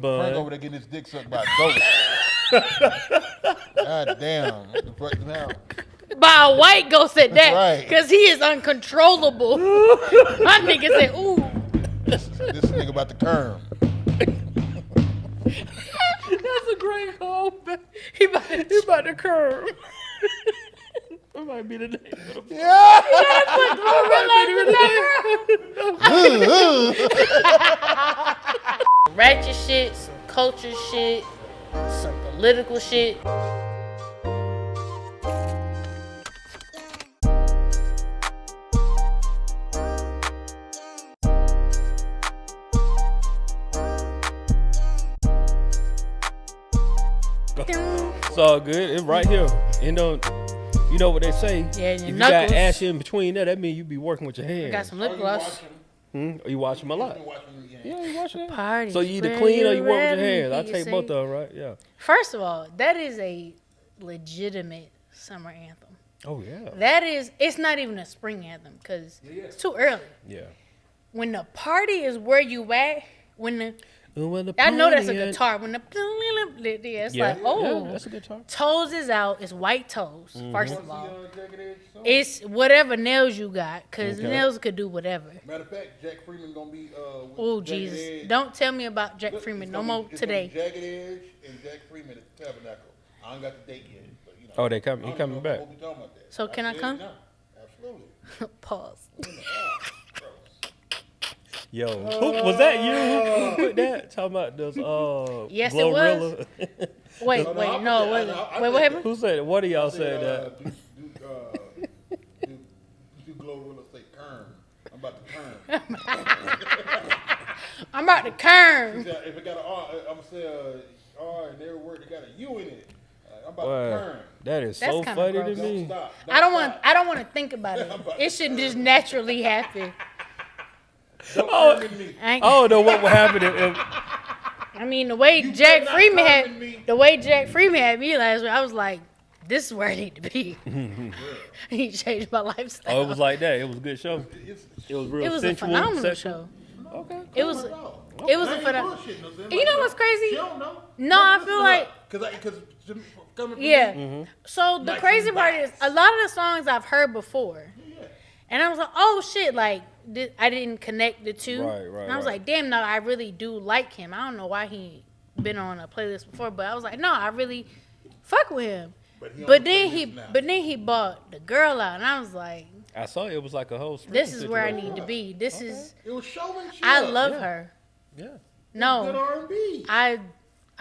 bun. Frank over there getting his dick sucked by a goat. God damn. What the fuck now? By a white ghost at that. Right. Because he is uncontrollable. My nigga said, ooh. This nigga about to Curm. That's a great call. He about to curve. That might be the name of the Yeah. Ratchet shit, some culture shit, some political shit. It's all good. It's right here. You know what they say? Yeah, if you knuckles. got ash in between that means you be working with your hands. I got some lip gloss. Are you watching them a lot? Yeah, you watching it. Party. So you either clean or you work with your hands. I take both of them, right? Yeah. First of all, that is a legitimate summer anthem. Oh yeah. That is, it's not even a spring anthem because it's too early. Yeah. When the party is where you at, The I know that's a party guitar. When it's yeah. like, oh, yeah, that's a guitar. toes is out. It's white toes, first of all. It's whatever nails you got, because nails could do whatever. Matter of fact, Jack Freeman gonna be. Oh, Jesus. Edge. Don't tell me about Jack Freeman no more today. Jagged Edge and Jack Freeman at the Tabernacle. I ain't got the date yet, but you know. Oh, he coming back. We'll be talking about that. So can I come? No, absolutely. Pause. Yo, was that you who put that? Talking about those Yes, it Glorilla? Wait, no, what happened? Who said it? One of y'all said that. Do Glorilla say Curm? I'm about to Curm. I'm about to Curm. If it got an R, I'm gonna say R and every word that got a U in it. I'm about to Curm. That is That's so kinda funny gross. to me. Don't stop. I don't want to think about it. It should just naturally happen. Don't Curm in me. I don't know what would happen if I mean, the way Jack Freeman had me last week, I was like, this is where I need to be. He changed my lifestyle. Oh, it was like that. It was a good show. It was real It was sensual, a phenomenal sexual. show. Okay. It was a phenomenal. You know what's crazy? She don't know. No, I feel like because coming from yeah. me, So the Like crazy some part is a lot of the songs I've heard before, and I was like, oh shit, like I didn't connect the two. Right. And I was like, damn, no, I really do like him. I don't know why he been on a playlist before, but I was like, no, I really fuck with him. But then he bought the girl out, and I was like, I saw it was like a whole. this is where I need to be. This is. It was showmanship. I love her. Yeah. Good No, R&B. I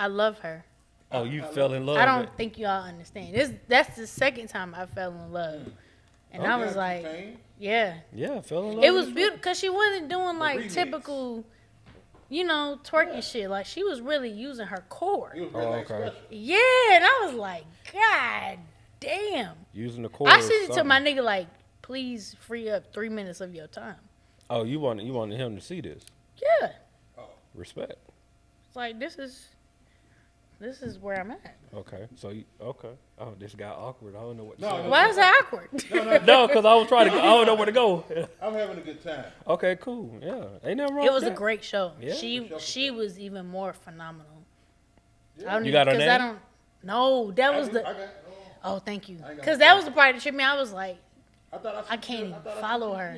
love her. Oh, you fell in love. I don't think y'all understand. That's the second time I fell in love, and I was like, yeah. Yeah, I fell in love. It was beautiful because she wasn't doing like remix. typical, twerking shit. Like she was really using her core. It was really okay. Yeah, and I was like, God damn. Using the core. I sent it to my nigga like, please free up 3 minutes of your time. Oh, you wanted him to see this. Yeah, Respect. it's like this is where I'm at. Okay. So okay. Oh, this got awkward. I don't know what. To No, say. Why is that awkward? No, because I was trying to. I don't know where to go. I'm having a good time. Okay, cool. Yeah, ain't nothing wrong. It was with a that. great show. Yeah. She was even more phenomenal. Yeah. I don't You even, got her 'cause name? I don't. No, that was I the. got, Oh, thank you. I ain't got Because no that was the part that tripped me. I was like, I thought I can't even follow her.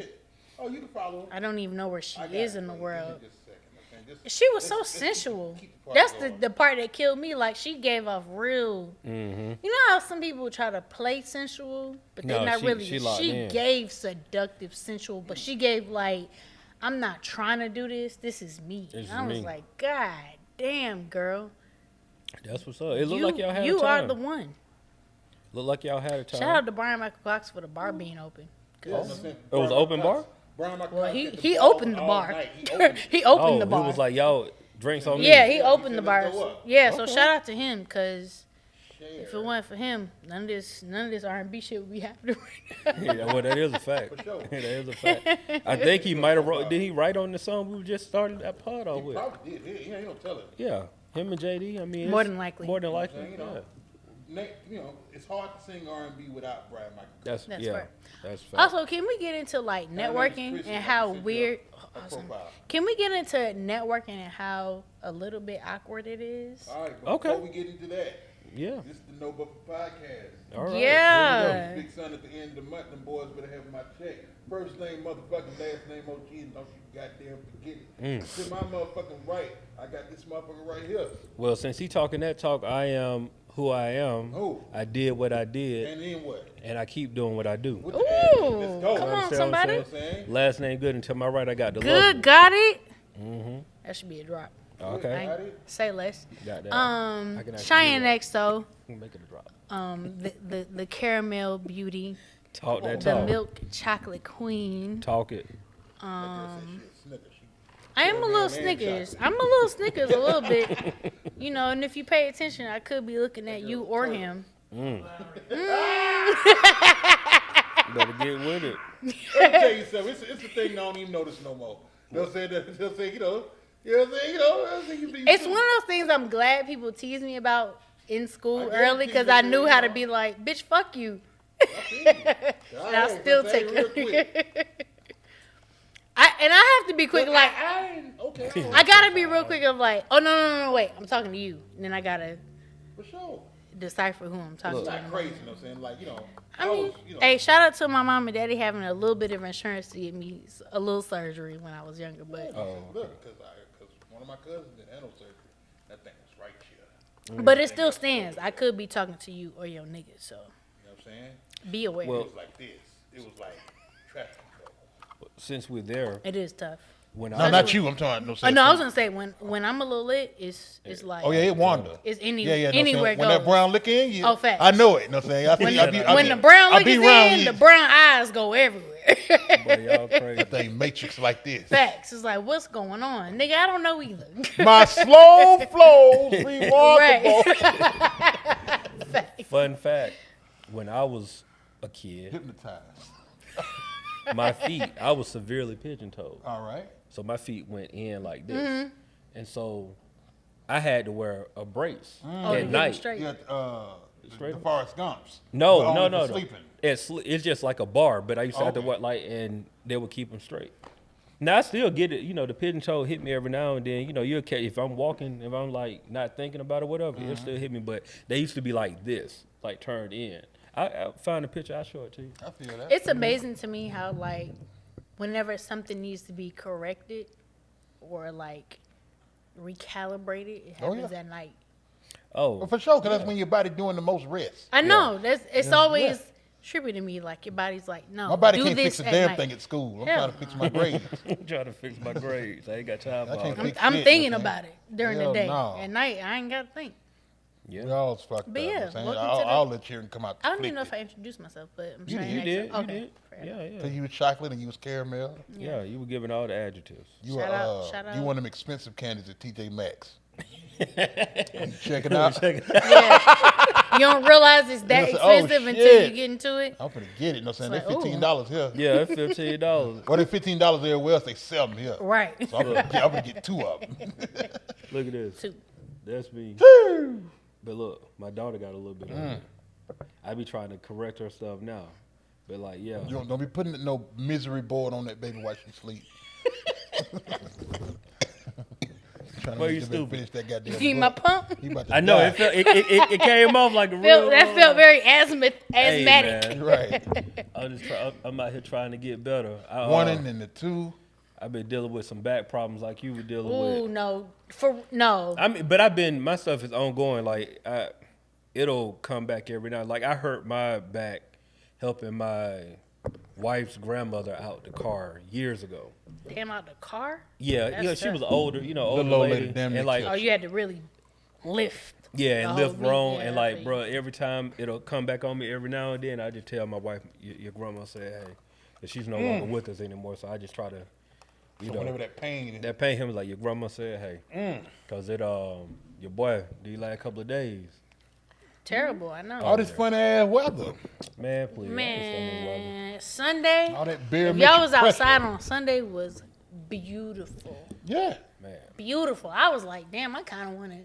Oh, you can follow her. I don't even know where she is in the world. Just a second, okay? She was so sensual. That's the part that killed me. Like she gave off real. Mm-hmm. You know how some people try to play sensual, but they're No, not really. she locked in. Gave seductive sensual, but she gave like, I'm not trying to do this. This is me. This And I is was me. like, God damn, girl. That's what's up. It looked like y'all had a You time. are the one. Looked like y'all had a time. Shout out to Brian Michael Cox for the bar being open. It was open bar? Well, he opened the bar. He Oh, opened the bar. he was like, y'all, drinks on me. Yeah, he opened the bars. Yeah, so Okay. shout out to him because if it wasn't for him, none of this R&B shit would be happening right now. Yeah, well, that is a fact. For sure. That is a fact. I think he might have wrote. Did he write on the song we just started that pod off with? Probably did. He ain't no telling. Yeah, him and JD. I mean, More than likely. More than likely. You know. Yeah. it's hard to sing R&B without Brian Michael. That's That's yeah. right. That's fact. Also, can we get into like networking and how weird? Can we get into networking and how a little bit awkward it is? All right, but Okay. before we get into that, Yeah. this is the No Buffer Podcast. All right. Yeah. Big Son at the end of the month, them boys better have my check. First name motherfucking, last name OG, and don't you goddamn forget it. To my motherfucking right, I got this motherfucker right here. Well, since he talking that talk, I am who I am. Who? I did what I did, And then what? and I keep doing what I do. What the ass? Let's Ooh, go. come on, Understand what I'm somebody. You know what I'm saying? Last name good, and to my right, I got the Good, love. got it. Mm-hmm. That should be a drop. Okay. Got it? Say less. Got that. I can actually Cheyenne do that. next though. Make it a drop. The caramel beauty, Talk that the talk. milk chocolate queen. Talk it. I am a little Snickers. I'm a little Snickers a little bit. You know, and if you pay attention, I could be looking at you or him. Better get with it. Let me tell you something. It's a thing I don't even notice no more. They'll say, you know what I'm saying, It's one of those things I'm glad people tease me about in school early because I knew how to be like, bitch, fuck you. And I'll still take it. I have to be quick, like, Okay. I gotta be real quick of like, oh, no, wait, I'm talking to you. And then I gotta For sure. decipher who I'm talking It's to. not crazy, you know what I'm saying? Like, you know. I mean, hey, shout out to my mom and daddy having a little bit of insurance to get me a little surgery when I was younger. But Look, because one of my cousins did anal surgery. That thing was right here. but it still stands. I could be talking to you or your nigga, so You know what I'm saying? be aware. Well- It was like this. It was like traffic control. Since we're there, It is tough. when No, I not you. I'm talking. No, Oh, no, I was gonna say when I'm a little lit, it's like Oh yeah, it wander. it's Yeah, yeah. know what I'm anywhere saying? When that goes. brown lick in, you, Oh, facts. I know it. Know what I'm saying? When the brown I lick be is around in, you. the brown eyes go everywhere. boy, y'all crazy. That thing matrix like this. Facts. It's like, what's going on, nigga? I don't know either. My slow flows remarkable. Right. Facts. Fun fact: when I was a kid, Hypnotized. my feet, I was severely pigeon-toed. All right. So my feet went in like this, Mm-hmm. and so I had to wear a brace Oh, to at get 'em night. straight. Yeah, Straight the up. Forrest Gumps. But No, only no. for sleeping. It's just like a bar, but I used to have to Okay. what and they would keep them straight. Now I still get it, the pigeon toe hit me every now and then. You'll catch if I'm walking, if I'm like not thinking about it, whatever, it'll still hit me. But they used to be like this, like turned in. I find a picture, I'll show it to you. I feel that. It's amazing to me how like whenever something needs to be corrected or like recalibrated, it Oh, happens yeah. at night. Oh, Well, for sure, because that's when your body doing the most rest. I know it's always Yeah. trippy to me. Like your body's like, no, My body do can't this fix a at damn night. thing at school. I'm Hell trying to fix my grades. I'm trying to fix my grades. I ain't got time I for can't all fix that. I'm shit, thinking okay? about it during Hell the day. no. At night, I ain't got to think. Yeah. Y'all's fucked But up. yeah, I'm saying. welcome to I'll the- let Chiane come out. I don't even know if I introduced myself, but I'm You trying You to did, okay. you did. fair enough. Yeah, Because yeah. you was chocolate and you was caramel. Yeah, you were giving all the adjectives. You Shout out, shout You out. one of them expensive candies at TJ Maxx. Check it out. Yeah. You don't realize it's that You'll say, "Oh, expensive until shit." you get into it. I'm finna get it. No saying It's they like, ooh. $15 here. Yeah, it's $15. Well, they $15 everywhere else. They sell them here. Right. So I'm gonna get two of them. Look at this. Two. That's me. But look, my daughter got a little bit of it. I be trying to correct her stuff now. But like, yeah. You don't be putting no misery board on that baby while she sleep. Trying to Boy, make you that baby stupid. finish that goddamn You need my book. pump? He about to I know die. it came off like a real. That felt very asthmatic. Hey, man. Right. I'm out here trying to get better. One and then the two. I've been dealing with some back problems like you were dealing Ooh, with. no. I mean, but my stuff is ongoing. Like it'll come back every now. Like I hurt my back helping my wife's grandmother out the car years ago. Damn, out the car? Yeah, That's she tough. was older, older old lady, lady, damn near and like Oh, you had to really lift. yeah, the and whole lift meat. wrong, Yeah, and I like, feel bro, every time it'll come back on me every now and then. I just tell my wife, your grandma said, hey, that she's no longer with us anymore. So I just try to, So whenever that pain. that pain him was like your grandma said, hey, cause your boy these last couple of days, Terrible, I know. all this funny ass weather. man, please, I understand the weather. Man, Sunday, All that beer. if y'all was outside on Sunday, was beautiful. Yeah. Man, Beautiful. I was like, damn, I kind of want to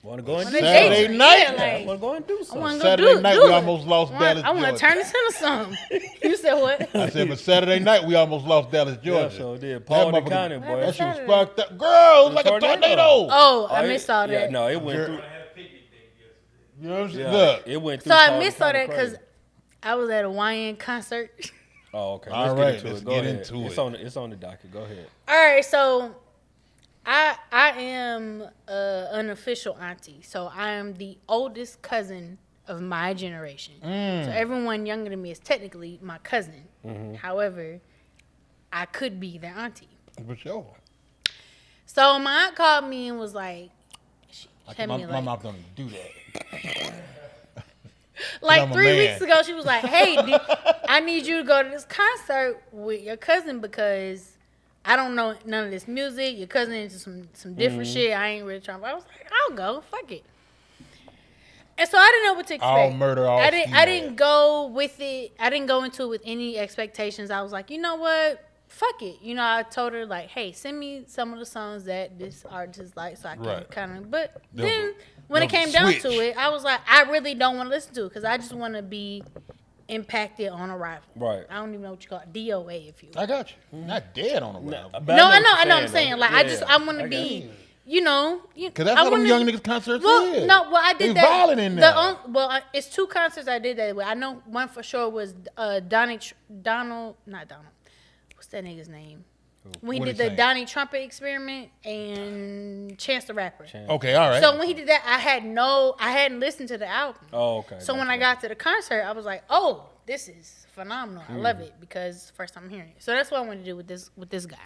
Want to go and On do a something? date Saturday night? Yeah, like, Want to go and do I something? want to go Saturday do night, do we it. almost lost Dallas, I want to Georgia. turn this into something. You said what? I said, but Saturday night, we almost lost Dallas, Yeah, Georgia. so did That Paul the motherfucker- County, boy. That shit was Saturday. fucked up. Girl, like a tornado. tornado. Oh, I missed all that. Yeah, no, it went through. You know what I'm saying? Yeah, Look. it went through. So I Paul the missed all County that because crazy. I was at a YN concert. Oh, okay. All Let's right, get into let's it. Go get ahead. into It's it. It's on the docket. Go ahead. All right, so I am an unofficial auntie. So I am the oldest cousin of my generation. So everyone younger than me is technically my cousin. However, I could be their auntie. For sure. So my aunt called me and was like, My mom don't do that. like I'm a 3 man. weeks ago, she was like, hey, I need you to go to this concert with your cousin because I don't know none of this music. Your cousin into some different shit. I ain't really trying. I was like, I'll go. Fuck it. And so I didn't know what to expect. All murder, all I female. didn't go with it. I didn't go into it with any expectations. I was like, you know what? Fuck it. You know, I told her like, hey, send me some of the songs that this artist like so I can Right. kind of. But There was then when it there came was down switch. to it, I was like, I really don't want to listen to it because I just want to be impacted on arrival. Right. I don't even know what you call it. DOA, if you will. I got you. Not dead on the road. But No, I what know. you're I'm saying. though. Like, Yeah, I want I to got be, you. you know. Because that's I what them wanna- young niggas concerts Well, is. no, well, I did They that. violent in there. It's 2 concerts I did that with. I know one for sure was Donald, not Donald. What's that nigga's name? When he What did he the sang? Donnie Trumpet experiment and Chance the Rapper. Okay, all right. So when he did that, I hadn't listened to the album. Oh, okay. So when I got to the concert, I was like, oh, this is phenomenal. I love it because it's the first time I'm hearing it. So that's what I wanted to do with this guy.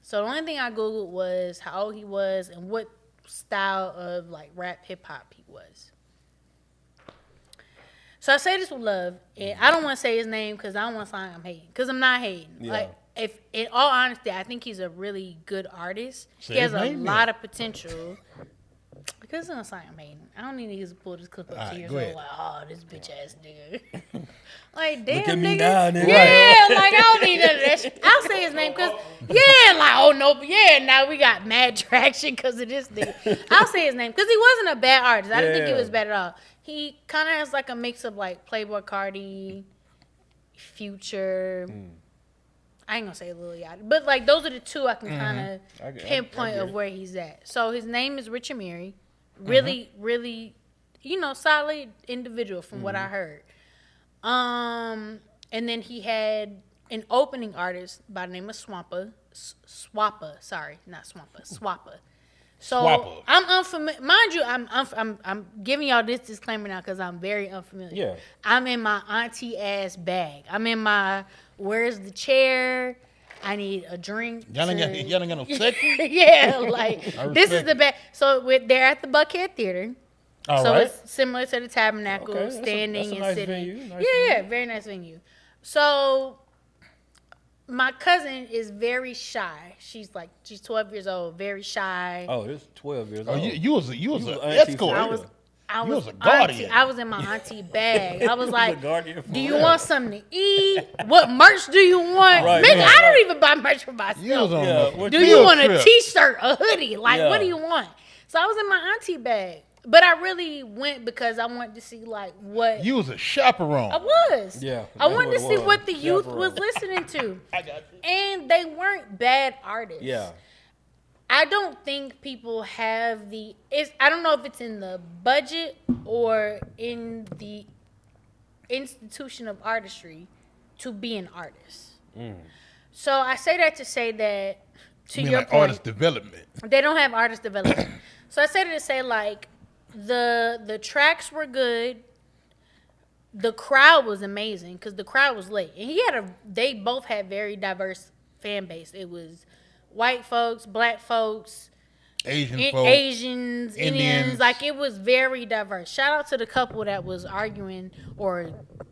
So the only thing I Googled was how old he was and what style of like rap hip hop he was. So I say this with love, and I don't want to say his name because I don't want to sound like I'm hating, because I'm not hating. Yeah. Like, if in all honesty, I think he's a really good artist. Say He has his a name lot then. of potential. Because it's gonna sound like I'm hating. I don't need niggas to pull this clip up All to right, you. go So ahead. like, oh, this bitch ass nigga. Like, damn, Look at me nigga. now, nigga. Yeah, like I don't need none of that shit. I'll say his name because like, oh no, but now we got mad traction because of this nigga. I'll say his name because he wasn't a bad artist. I didn't think he Yeah. was bad at all. He kind of has like a mix of like Playboy Cardi, Future. I ain't gonna say Lil Yachty, but like those are the 2 I can kind of I get pinpoint it. of where he's at. So his name is Rich Amiri. Really, really, solid individual from what I heard. And then he had an opening artist by the name of Swappa. Sorry, not Swampa. Swappa. So Swappa. I'm unfamiliar. Mind you, I'm giving y'all this disclaimer now because I'm very unfamiliar. Yeah. I'm in my auntie ass bag. I'm in my where's the chair? I need a drink. Y'all ain't got no section? Yeah, like I this is respect the best. So they're at the Buckhead Theater. All so right. it's similar to the Tabernacle, Okay, that's a standing and nice sitting. venue, nice Yeah, very nice venue. So my cousin is very shy. She's 12 years old, very shy. Oh, it's 12 years Oh, old. you was an auntie escort. I was You was a auntie- guardian. I was in my auntie bag. I was like, guardian for do you real. want something to eat? What merch do you want? Right, Nigga, right, I don't right. even buy merch for myself. You was on Yeah, the what Do Field you want a trip. t-shirt, a hoodie? Like, Yeah. what do you want? So I was in my auntie bag. But I really went because I wanted to see, like, what... You was a chaperone. I was. Yeah, I that's wanted what to it see was. what the youth Chaperone. was listening to. I got you. And they weren't bad artists. Yeah. I don't think people have the... I don't know if it's in the budget or in the institution of artistry to be an artist. So I say that to say that, to You mean your like point, artist development. they don't have artist development. So I say that to say, like, the tracks were good. The crowd was amazing because the crowd was lit. And they both had very diverse fan base. It was white folks, black folks, Asian folks. Asians, Indians. Indians. Like, it was very diverse. Shout out to the couple that was arguing or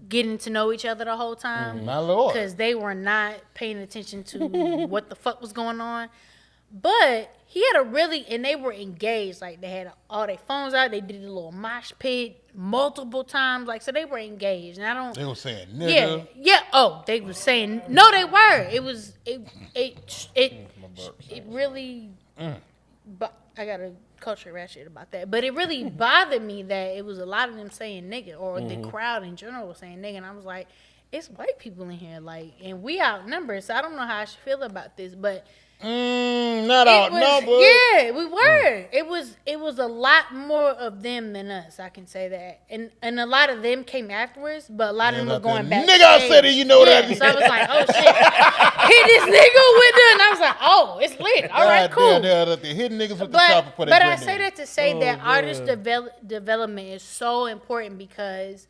getting to know each other the whole time. My lord. Because they were not paying attention to what the fuck was going on. But he had and they were engaged. Like, they had all their phones out. They did a little mosh pit multiple times. Like, so they were engaged. And I don't... They were saying nigga. Yeah. Oh, they were saying... No, they were. It really... But I gotta Culturally Ratchet about that. But it really bothered me that it was a lot of them saying nigga, or the crowd in general was saying nigga. And I was like, it's white people in here, like, and we outnumbered, so I don't know how I should feel about this, but not outnumbered. Yeah, we were. It was a lot more of them than us. I can say that, and a lot of them came afterwards, but a lot of them were going back. Nigga, I said it. You know that. So I was like, oh shit, hit this nigga with it, and I was like, oh, it's lit. All right, cool. They're hitting niggas with the chopper for their But I say that to say that artist development is so important, because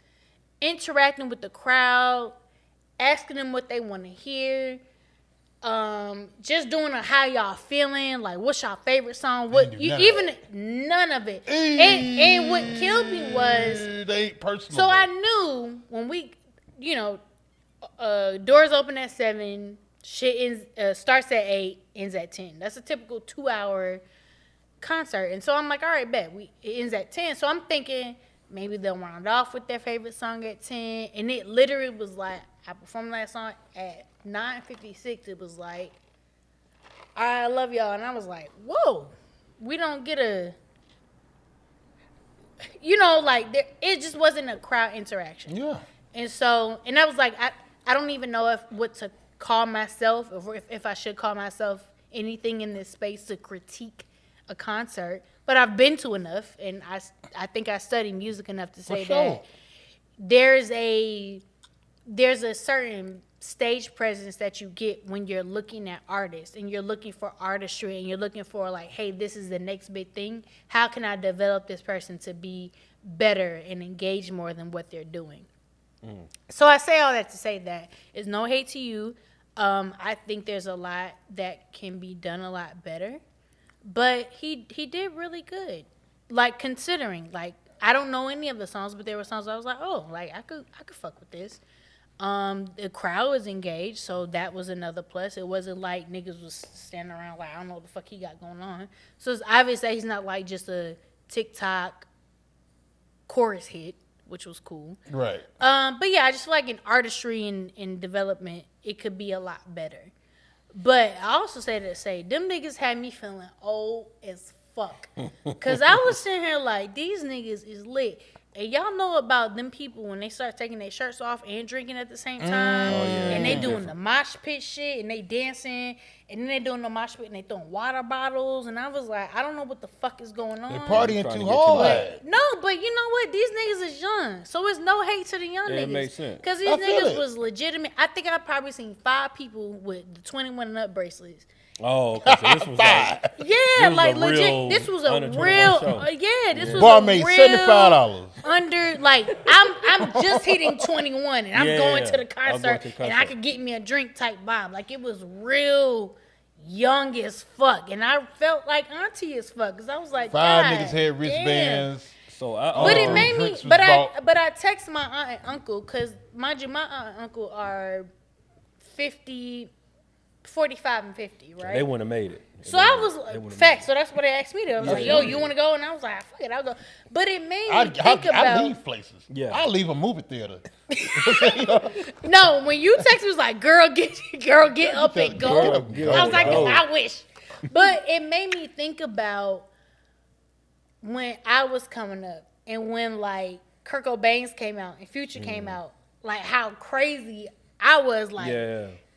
interacting with the crowd, asking them what they want to hear, just doing a how y'all feeling, like what's your favorite song, none of it. And what killed me was they ain't personal. So I knew when we, doors open at 7, shit ends, starts at 8, ends at 10. That's a typical 2-hour concert, and so I'm like, all right, bet it ends at 10. So I'm thinking maybe they'll round off with their favorite song at 10, and it literally was like, I performed that song at 9:56. It was like, I love y'all, and I was like, whoa, we don't get a, it just wasn't a crowd interaction. Yeah. And so, and I was like, I don't even know what to call myself, or if I should call myself anything in this space to critique a concert, but I've been to enough, and I think I study music enough to say that there's a certain stage presence that you get when you're looking at artists, and you're looking for artistry, and you're looking for like, hey, this is the next big thing. How can I develop this person to be better and engage more than what they're doing? So I say all that to say that it's no hate to you. I think there's a lot that can be done a lot better, but he did really good. Like, considering, like, I don't know any of the songs, but there were songs I was like, oh, like I could fuck with this. The crowd was engaged, so that was another plus. It wasn't like niggas was standing around like, I don't know what the fuck he got going on. So it's obvious that he's not like just a TikTok chorus hit, which was cool. Right. But yeah, I just feel like in artistry and in development, it could be a lot better. But I also say them niggas had me feeling old as fuck. Cause I was sitting here like, these niggas is lit. And y'all know about them people when they start taking their shirts off and drinking at the same time. And they doing the mosh pit shit, and they dancing, and then they doing the mosh pit, and they throwing water bottles. And I was like, I don't know what the fuck is going on. They partying too hard. No, but you know what? These niggas is young. So it's no hate to the young niggas. It makes sense. Because these niggas was legitimate. I think I've probably seen 5 people with the 21 and up bracelets. Oh, okay. So this was like, yeah, like legit. This was a real, this was bar made $75 under. Like I'm just hitting 21, and I'm going to the concert, and I could get me a drink type vibe. Like, it was real young as fuck, and I felt like auntie as fuck, because I was like, 5 niggas had wristbands. So but it made me. But I text my aunt and uncle, because mind you, my aunt and uncle are 45 and 50, right? They wouldn't have made it. So I was like, facts. So that's what they asked me to. I was like, yo, you want to go? And I was like, fuck it, I'll go. But it made me think about. I leave places. Yeah. I leave a movie theater. No, when you text me, it was like, girl, get up and go. I was like, I wish. But it made me think about when I was coming up, and when like Kurt Cobain's came out and Future came out, like how crazy I was, like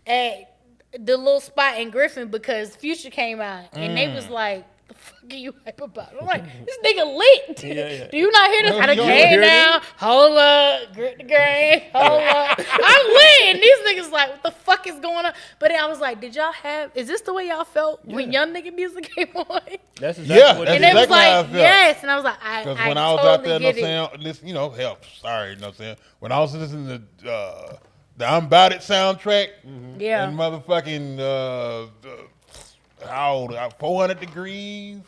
at the little spot in Griffin, because Future came out and they was like, the fuck are you hype about? I'm like, this nigga lit. Do you not hear this? I done came down, hold up, grit the grain, hold up. I'm lit. And these niggas like, what the fuck is going on? But then I was like, is this the way y'all felt when young nigga music came on? That's exactly what it is. And they was like, yes. And I was like, because when I was out there, when I was listening to the I'm About It soundtrack, and motherfucking 400 Degrees,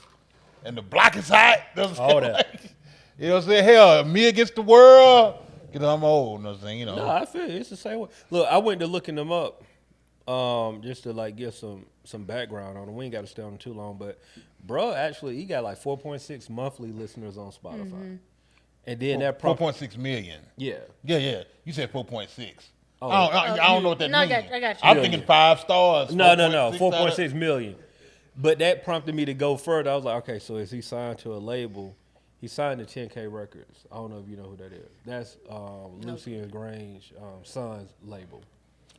and The Block Is Hot. All that. Like, you know what I'm saying? Hell, Me Against the World. Because I'm old, you know what I'm saying? You know. No, I feel it. It's the same way. Look, I went to looking them up just to like get some background on them. We ain't got to stay on them too long, but bro, actually, he got like 4.6 monthly listeners on Spotify. And then that 4.6 million. Yeah. Yeah. You said 4.6. Oh. I don't know what that means. I got you. I'm thinking 5 stars. No. 4.6 million. But that prompted me to go further. I was like, okay, so is he signed to a label? He signed to 10K Records. I don't know if you know who that is. That's Lucy and Grange, son's label.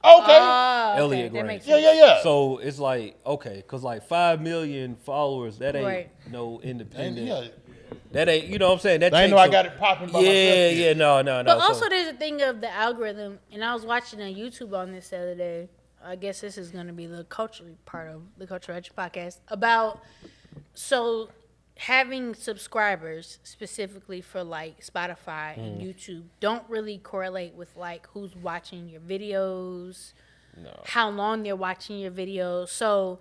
Okay. Elliot that Grange. makes Yeah, sense. yeah, yeah. So it's like, okay, because like 5 million followers, that ain't Right. no independent. Yeah. That ain't, you know what I'm saying? That I takes know I some- got it popping by Yeah, myself. yeah, no. But So- also, there's a thing of the algorithm, and I was watching on YouTube on this the other day. I guess this is going to be the culturally part of the Culturally Ratchet Podcast about having subscribers specifically for like Spotify and YouTube don't really correlate with like who's watching your videos, how long they're watching your videos. So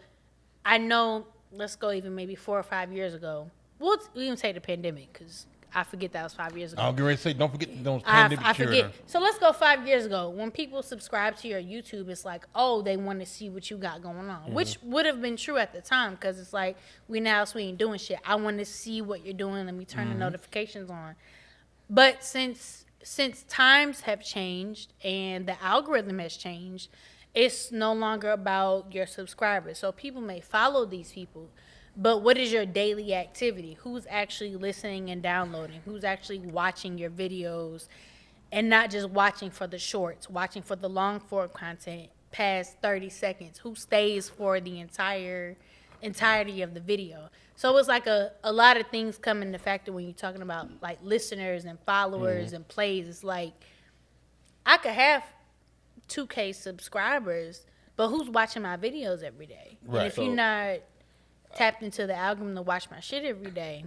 I know, let's go even maybe 4 or 5 years ago. We even say the pandemic because I forget that was 5 years ago. I'm getting ready to say, don't forget those I pandemic forget. children. So let's go 5 years ago. When people subscribe to your YouTube, it's like, oh, they want to see what you got going on, which would have been true at the time because it's like, we ain't doing shit. I want to see what you're doing. Let me turn the notifications on. But since times have changed and the algorithm has changed, it's no longer about your subscribers. So people may follow these people. But what is your daily activity? Who's actually listening and downloading? Who's actually watching your videos and not just watching for the shorts, watching for the long form content past 30 seconds? Who stays for the entirety of the video? So it's like a lot of things come into factor when you're talking about like listeners and followers and plays. It's like I could have 2K subscribers, but who's watching my videos every day? Right. And if you're not tapped into the algorithm to watch my shit every day.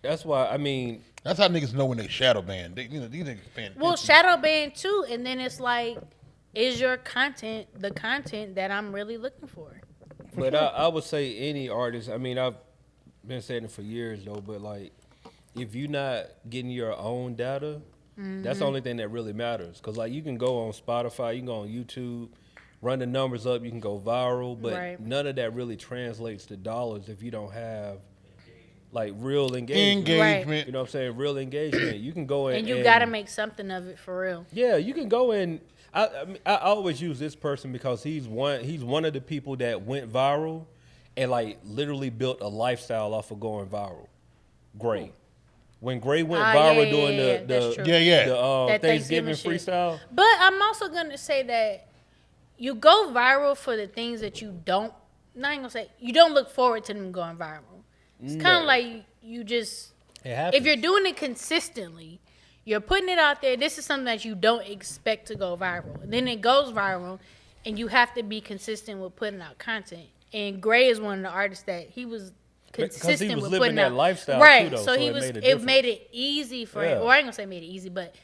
That's why, I mean. That's how niggas know when they shadow ban. These niggas paying Well, attention. shadow ban too, and then it's like, is your content the content that I'm really looking for? But I would say any artist, I mean, I've been saying it for years though, but like, if you're not getting your own data, that's the only thing that really matters. Because like, you can go on Spotify, you can go on YouTube, run the numbers up, you can go viral, but none of that really translates to dollars if you don't have like real engagement. Right. You know what I'm saying? Real engagement. You can go in And you got to make something of it for real. Yeah, you can go in. I always use this person because he's one of the people that went viral and like literally built a lifestyle off of going viral. Gray. When Gray went viral doing the Thanksgiving freestyle. But I'm also going to say that you go viral for the things that you don't, not even gonna say, you don't look forward to them going viral. It's kind of like you just, if you're doing it consistently, you're putting it out there, this is something that you don't expect to go viral. And then it goes viral, and you have to be consistent with putting out content. And Gray is one of the artists that he was consistent he was with living putting that out. lifestyle right. too, though, So he was, it made it easy for him. Or I ain't gonna say made it easy, but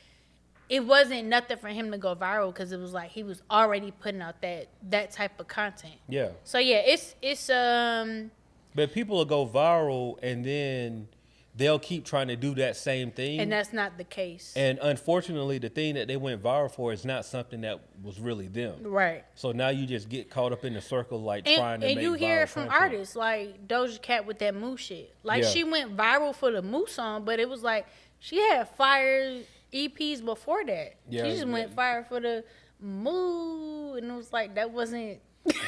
it wasn't nothing for him to go viral because it was like he was already putting out that type of content. Yeah. So yeah, it's But people will go viral and then they'll keep trying to do that same thing. And that's not the case. And unfortunately, the thing that they went viral for is not something that was really them. Right. So now you just get caught up in the circle like trying to make And you hear viral it from content. artists like Doja Cat with that Moo shit. Like she went viral for the Moo song, but it was like she had fire EPs before that. Yeah, She just went fire for the Moo, and it was like that wasn't.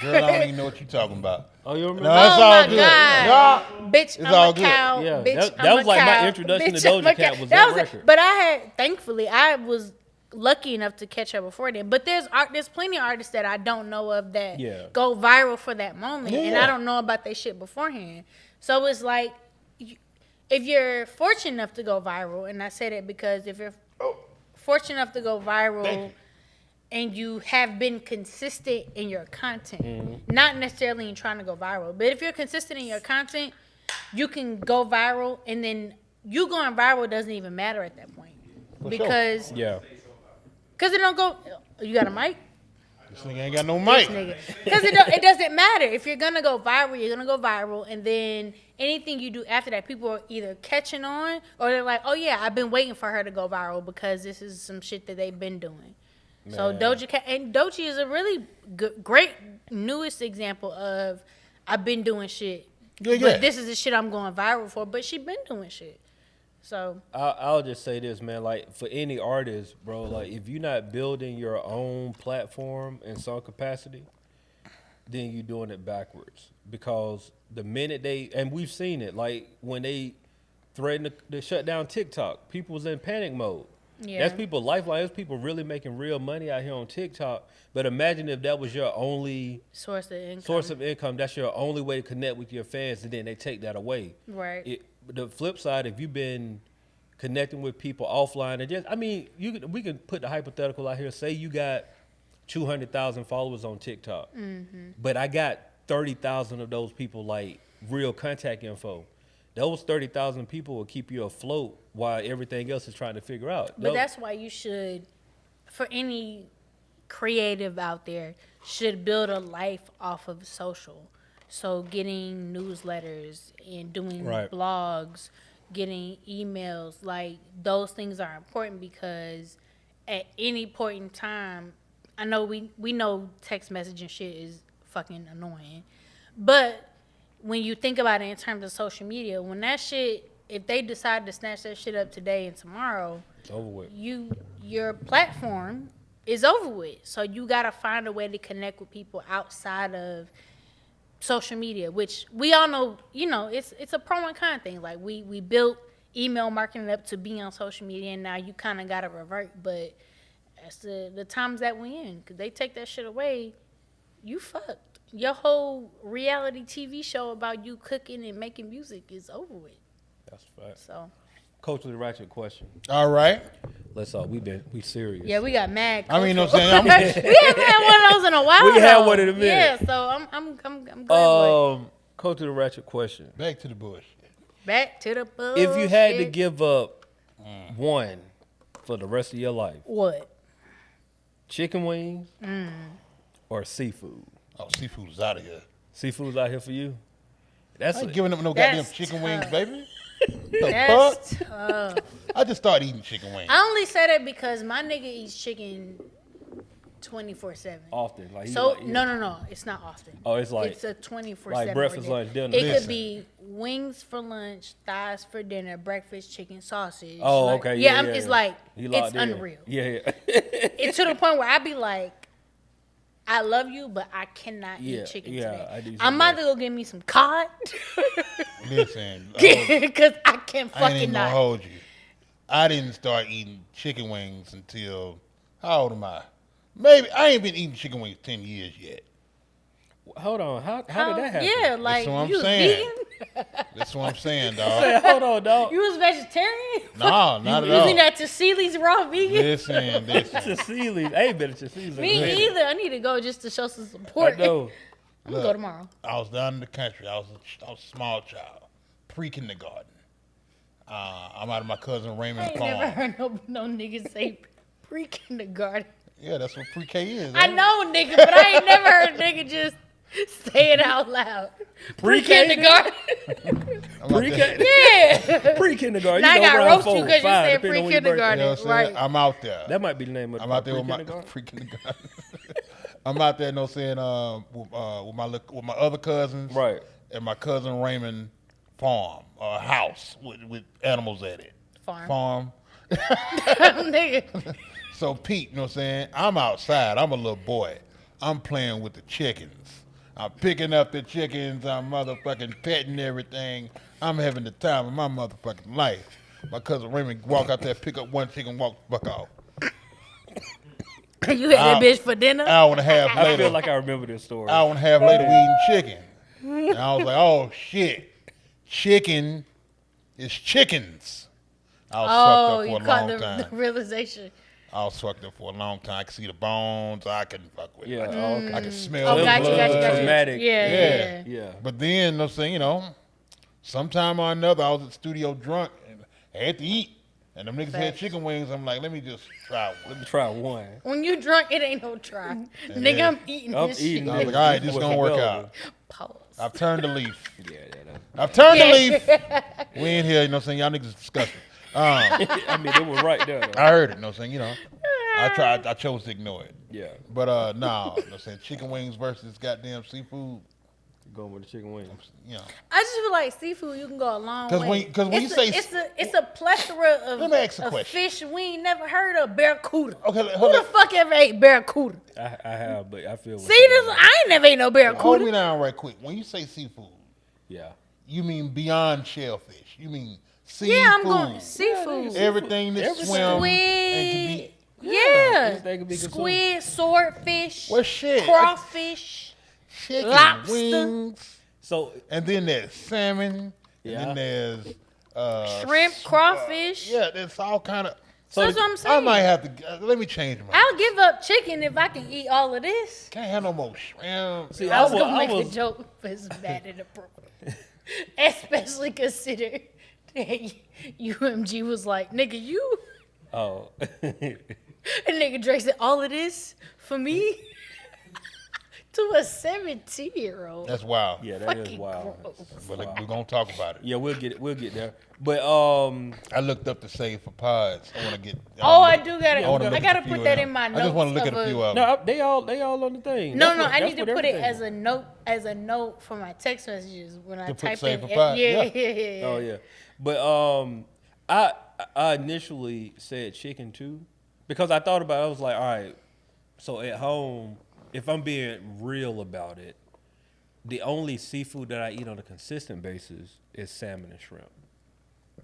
Girl, I don't even know what you're talking about. Oh, you remember? No, it's all my good. God. Yeah. Bitch, It's I'm all a good. cow. Yeah, Bitch, that I'm was a like my cow. introduction to Bitch, I'm Doja a Cat cow. was that record. But thankfully, I was lucky enough to catch her before then. But there's plenty of artists that I don't know of that go viral for that moment, and I don't know about their shit beforehand. So it's like, if you're fortunate enough to go viral, and I say that because if you're fortunate enough to go viral and you have been consistent in your content, not necessarily in trying to go viral, but if you're consistent in your content, you can go viral, and then you going viral doesn't even matter at that point. Because it don't go, you got a mic? This nigga ain't got no mic. Because it doesn't matter. If you're going to go viral, you're going to go viral, and then anything you do after that, people are either catching on, or they're like, oh yeah, I've been waiting for her to go viral because this is some shit that they've been doing. Man. So Doja Cat, and Doja is a really great newest example of I've been doing shit, but this is the shit I'm going viral for, but she been doing shit. So I'll just say this, man. Like for any artist, bro, like if you're not building your own platform in some capacity, then you're doing it backwards. Because the minute and we've seen it, like when they threatened to shut down TikTok, people was in panic mode. Yeah. That's people lifeline. There's people really making real money out here on TikTok. But imagine if that was your only source of income. That's your only way to connect with your fans, and then they take that away. Right. The flip side, if you've been connecting with people offline, and we can put the hypothetical out here. Say you got 200,000 followers on TikTok, but I got 30,000 of those people like real contact info. Those 30,000 people will keep you afloat while everything else is trying to figure out. But that's why you should, for any creative out there, should build a life off of social. So getting newsletters and doing blogs, getting emails, like those things are important because at any point in time, I know we know text messaging shit is fucking annoying, but when you think about it in terms of social media, when that shit, if they decide to snatch that shit up today and tomorrow, it's over with. Your platform is over with. So you gotta find a way to connect with people outside of social media, which we all know, it's a pro and con thing. Like we built email marketing up to be on social media, and now you kind of gotta revert. But that's the times that we in, because they take that shit away, you fucked. Your whole reality TV show about you cooking and making music is over with. That's a fact. So, Culturally Ratchet Question. All right. We serious. Yeah, we got mad. I mean, you know what I'm saying? We haven't had one of those in a while. We had one in a minute. Yeah, so I'm glad. Culturally Ratchet Question. Back to the bullshit. Back to the bullshit. If you had to give up one for the rest of your life, what? Chicken wings or seafood? Oh, seafood's out of here. Seafood's out here for you? I ain't giving up no goddamn chicken wings, baby. That's tough. I just started eating chicken wings. I only say that because my nigga eats chicken 24/7. Often, like no, it's not often. Oh, it's like it's a 24/7. Like breakfast, lunch, dinner. It could be wings for lunch, thighs for dinner, breakfast, chicken, sausage. Oh, like, okay, it's like it's unreal. Yeah. It's to the point where I be like, I love you, but I cannot eat chicken today. I'm about to go get me some cod. Listen, because I can't I ain't fucking even not. gonna hold you. I didn't start eating chicken wings until, how old am I? Maybe I ain't been eating chicken wings 10 years yet. Hold on, how did that happen? Yeah, like That's what I'm you was saying. vegan. That's what I'm saying, dog. Hold on, dog. You was vegetarian? No, not at all. Using that Tassili's raw vegan? Listen. Tassili's. I ain't been to Tassili's. Me either. I need to go just to show some support. I know. I'm going to go tomorrow. I was down in the country. I was a small child, pre-kindergarten. I'm out of my cousin Raymond's I ain't farm. never heard no niggas say pre-kindergarten. Yeah, that's what pre-K is. I know, nigga, but I ain't never heard a nigga just say it out loud. Pre-kindergarten. Pre-K? Yeah. Pre-kindergarten. Now I got around roast 4, you because you 5, said depending on when you pre-kindergarten. You know what I'm saying? Right. I'm out there. That might be the name of the I'm out there with my pre-kindergarten. pre-kindergarten. I'm out there, you know what I'm saying, with my other cousins. Right. And my cousin Raymond farm, a house with animals at it. Farm. Nigga. So Pete, you know what I'm saying? I'm outside. I'm a little boy. I'm playing with the chickens. I'm picking up the chickens. I'm motherfucking petting everything. I'm having the time of my motherfucking life. My cousin Raymond walk out there, pick up one chicken, walk the fuck off. You had that bitch for dinner? Hour and a half later. I feel like I remember this story. Hour and a half later, we eating chicken. And I was like, oh, shit. Chicken is chickens. I was fucked up for a long time. The realization. I was fucked up for a long time. I could see the bones. I couldn't fuck with it. Yeah, Like, I could smell the Got blood. you. Traumatic. Yeah. But then, you know what I'm saying, sometime or another, I was at the studio drunk and I had to eat. And them niggas had chicken wings. I'm like, let me just try one. Let me try one. When you drunk, it ain't no try. Nigga, I'm eating this shit. I was like, all right, this is going to work out. Pause. I've turned the leaf. Yeah. I've turned the leaf. We ain't here, you know what I'm saying? Y'all niggas is disgusting. I mean, it was right there, though. I heard it, you know what I'm saying? I chose to ignore it. Yeah. But, no, you know what I'm saying? Chicken wings versus goddamn seafood. Going with the chicken wings. You know. I just feel like seafood, you can go a long way. Because when you say it's a plethora of, Let me ask a of question. fish we ain't never heard of. Barracuda. Okay, Who hold the on. fuck ever ate barracuda? I have, but I feel. See, this, I ain't never ate no Hold me barracuda. down right quick. When you say seafood, Yeah. you mean beyond shellfish. You mean seafood. Yeah, I'm going seafood. Everything that Everything. swims and can Squid. be. Yeah. Everything can be consumed. Squid, swordfish, Well, shit. crawfish. Chicken Lobster. wings. So And then there's salmon. Yeah. And then there's Shrimp, crawfish. yeah, there's all kind of. So that's what I'm I saying. might have to. Let me change my. I'll give up chicken if I can eat all of this. Can't have no more shrimp. see, I was gonna I make a was- joke, but it's bad and appropriate. Especially consider that UMG was like, nigga, you. Oh. And nigga Drake said, all of this for me? To a 17-year-old. That's wild. Yeah, that is Fucking wild. gross. But like, we're gonna talk about it. Yeah, we'll get it. We'll get there. But I looked up to save for pods. I want to get. Oh, I do gotta. wanna I look gotta at a few put of that them. in my notes. I just want to look at a few of them. no, they all on the thing. No, That's no, what- I that's need to what put it everything as a note for my text messages when I To put type save in. for pod? Yeah, Yeah. yeah. Oh yeah, but I initially said chicken too, because I thought about it. I was like, all right, so at home, if I'm being real about it, the only seafood that I eat on a consistent basis is salmon and shrimp,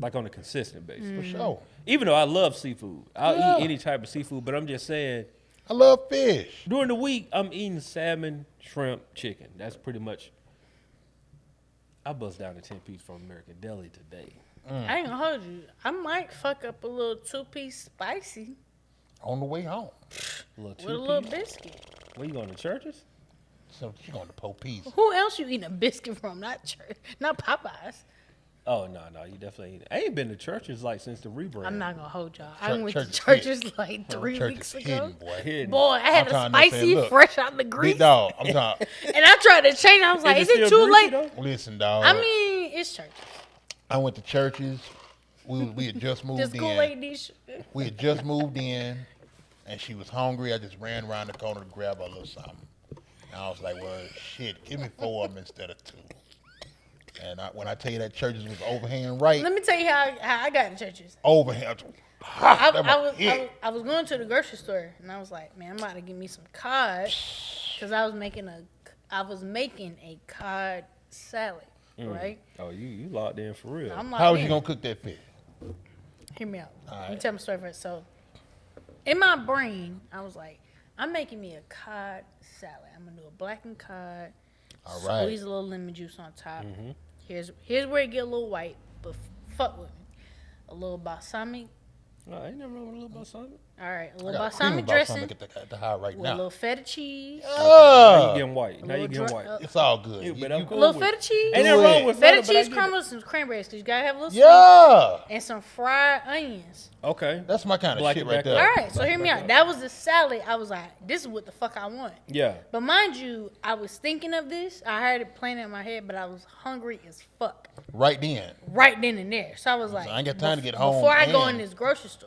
like on a consistent basis. For sure. Even though I love seafood, I'll Yeah. eat any type of seafood, but I'm just saying I love fish. during the week I'm eating salmon, shrimp, chicken. That's pretty much. I bust down a 10-piece from American Deli today. I ain't gonna hold you. I might fuck up a little 2-piece spicy On the way home. A little with a little 2-piece. biscuit. Where you going to churches? So she going to po peas. Who else you eating a biscuit from? Not church, not Popeyes. Oh no, you definitely ain't. I ain't been to churches like since the rebrand. I'm not gonna hold y'all. I Church- went church to is churches like 3 Church weeks is ago. hidden, boy. Hidden. Boy, I had I'm a trying to say, spicy look, fresh out the grease, Big dog. I'm talking. and I tried to change. I was like, "Is it still too greasy, late?" though? Listen, dog. I mean, it's church. I went to churches. We had just moved Just in. Kool-Aid dish. We had just moved in, and she was hungry. I just ran around the corner to grab her a little something. And I was like, well, shit, give me 4 of them instead of 2. And when I tell you that churches was overhand right, Let me tell you how I got in churches. overhand. I that was it. was going to the grocery store and I was like, man, I'm about to get me some cod because I was making a cod salad, right? Oh, you locked in for real. I'm How was in. you gonna cook that fish? Hear me out. All Let me right. tell my story first. So, in my brain, I was like, I'm making me a cod salad. I'm gonna do a blackened cod. All right. Squeeze a little lemon juice on top. Here's where it get a little white, but fuck with me. A little balsamic. Oh, I ain't never know a little about something. All right, a I little got a creamy balsamic dressing balsamic at the high right with a now. little feta cheese. Now you Oh, getting white. Now you little getting dry- white. it's all good. Yeah, You- but I'm you- cool A little with it. feta cheese. Ain't Do nothing wrong it. with Feta feta, but I cheese get crumble it. with some cranberries because you gotta have a little yeah, sweet and some fried onions. Okay. that's my kind of Black shit it right back there. up. All right, so hear me back out. up. That was the salad. I was like, this is what the fuck I want. Yeah. But mind you, I was thinking of this. I heard it playing in my head, but I was hungry as fuck Right then. right then and there. So I was like, I ain't got time to get home before I go in and- this grocery store.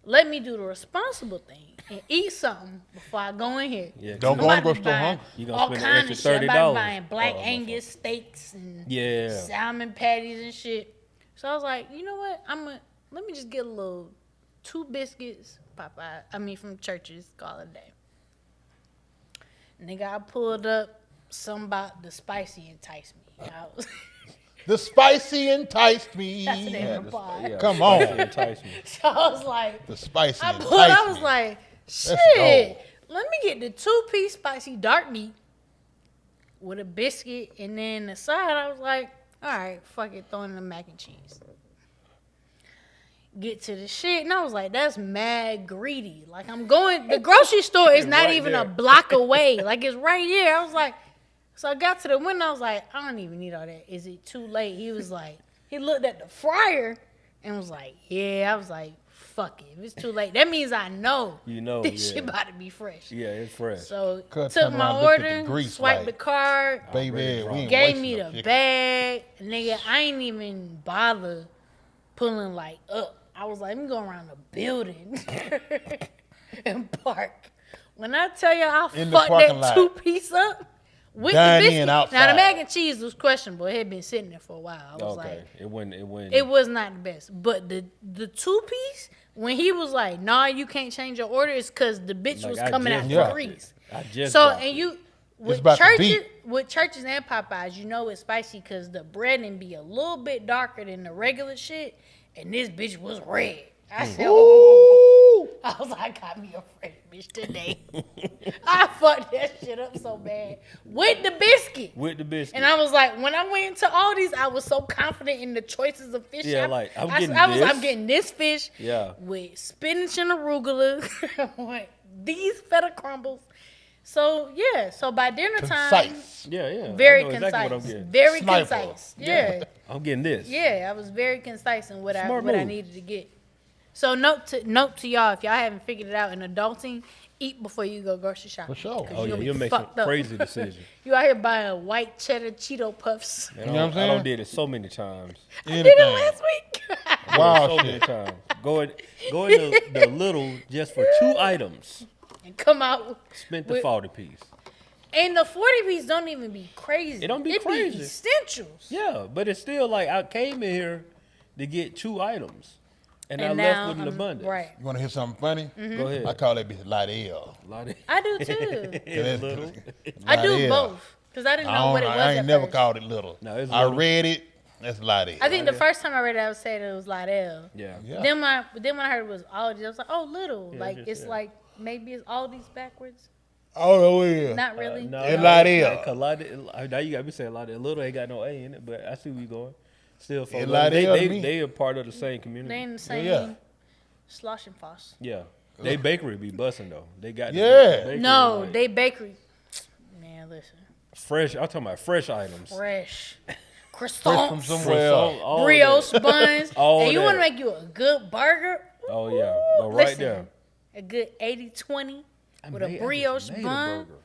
Let me do the responsible thing and eat something before I go in here. Yeah. Don't I'm go in about the to grocery store buy hungry. You gonna all spend an kind extra of shit. I'm about to $30. buying Black Oh, Angus steaks and Yeah. salmon patties and shit. So I was like, you know what? Let me just get a little 2 biscuits, from Church's, call it a day. Nigga, I pulled up something about the spicy enticed me. I was, The spicy enticed me. that's the name Yeah, of the pod. yeah, Come on. spicy entice me. So I was like, The spicy I enticed pulled. I was me. like, Let's shit. go. Let me get the 2-piece spicy dark meat with a biscuit, and then the side. I was like, all right, fuck it, throw in the mac and cheese. Get to the shit, and I was like, that's mad greedy. Like I'm going. The grocery store is not Right even there. a block away. Like it's right here. I was like, so I got to the window. I was like, I don't even need all that. Is it too late? He was like, he looked at the fryer and was like, yeah. I was like, fuck it. If it's too late, that means I know You know, this yeah. shit about to be fresh. Yeah, it's fresh. So Cut, took turn my around, looked at the order, grease swiped like, the card, Baby, Already we ain't gave wasting me no the chicken. bag. Nigga, I ain't even bother pulling like up. I was like, let me go around the building and park. When I tell you I In the fucked parking that lot. 2-piece up with dine the in biscuit. outside. Now the mac and cheese was questionable. It had been sitting there for a while. I was like, it wouldn't. it was not the best. But the 2-piece, when he was like, nah, you can't change your order, it's because the bitch Like, was I coming just out dropped the grease. I just So dropped and it. you with about to churches, beat. with churches and Popeyes, you know it's spicy because the breading be a little bit darker than the regular shit, and this bitch was red. I said, oh. I was like, I got me a fresh bitch today. I fucked that shit up so bad with the biscuit. With the biscuit. And I was like, when I went into Aldi's, I was so confident in the choices of fish. Yeah, like, I'm getting I'm getting this fish Yeah. with spinach and arugula, with these feta crumbles. So yeah, so by dinner time, Concise. Yeah. very I know exactly what I'm concise, getting. very Sniper. concise. Yeah, I'm getting this. yeah, I was very concise in what I Smart what I move. needed to get. So note to y'all, if y'all haven't figured it out in adulting, eat before you go grocery shopping. For sure. 'Cause Oh you yeah, gonna be you'll make some fucked up. crazy decisions. You out here buying white cheddar Cheeto puffs. And You know what I'm I saying? done did it so many times. I did it last week. Wow, So many shit. times. Go in the little just for 2 items. And come out. Spent the with- 40 piece. And the 40 piece don't even be crazy. It don't be crazy. Be essentials. Yeah, but it's still like I came in here to get 2 items, and I And left now with an I'm- abundance. Right. You want to hear something funny? Go ahead. I call that bitch Lydell. A lot of I do too. little. I do Lydell. both. Because I didn't know what it was. I ain't at never first. called it little. No, it's I little. read it. That's Lydell. I think the first time I read it, I was saying it was Lydell. Yeah. Yeah. Then when I heard it was Aldi, I was like, oh, little. Yeah, like just- it's yeah. like maybe it's Aldi's backwards. Oh, no, yeah. Not really. No, It no, Lydell. Now you got me saying Lydell. Little ain't got no A in it, but I see where you going. Still, It folks, Lydell to me. they are part of the same community. They in the same Yeah. slosh and foss. Yeah, they bakery be busting though. They got the Yeah. bakery, No, like, they bakery. Man, listen, fresh. I'm talking about fresh items. fresh, Fresh from croissants, somewhere else. All brioche that. buns, All and you want to that. make you a good burger. Oh yeah, but right Listen, there. a good 80-20 I with made- I a just brioche made a bun. burger.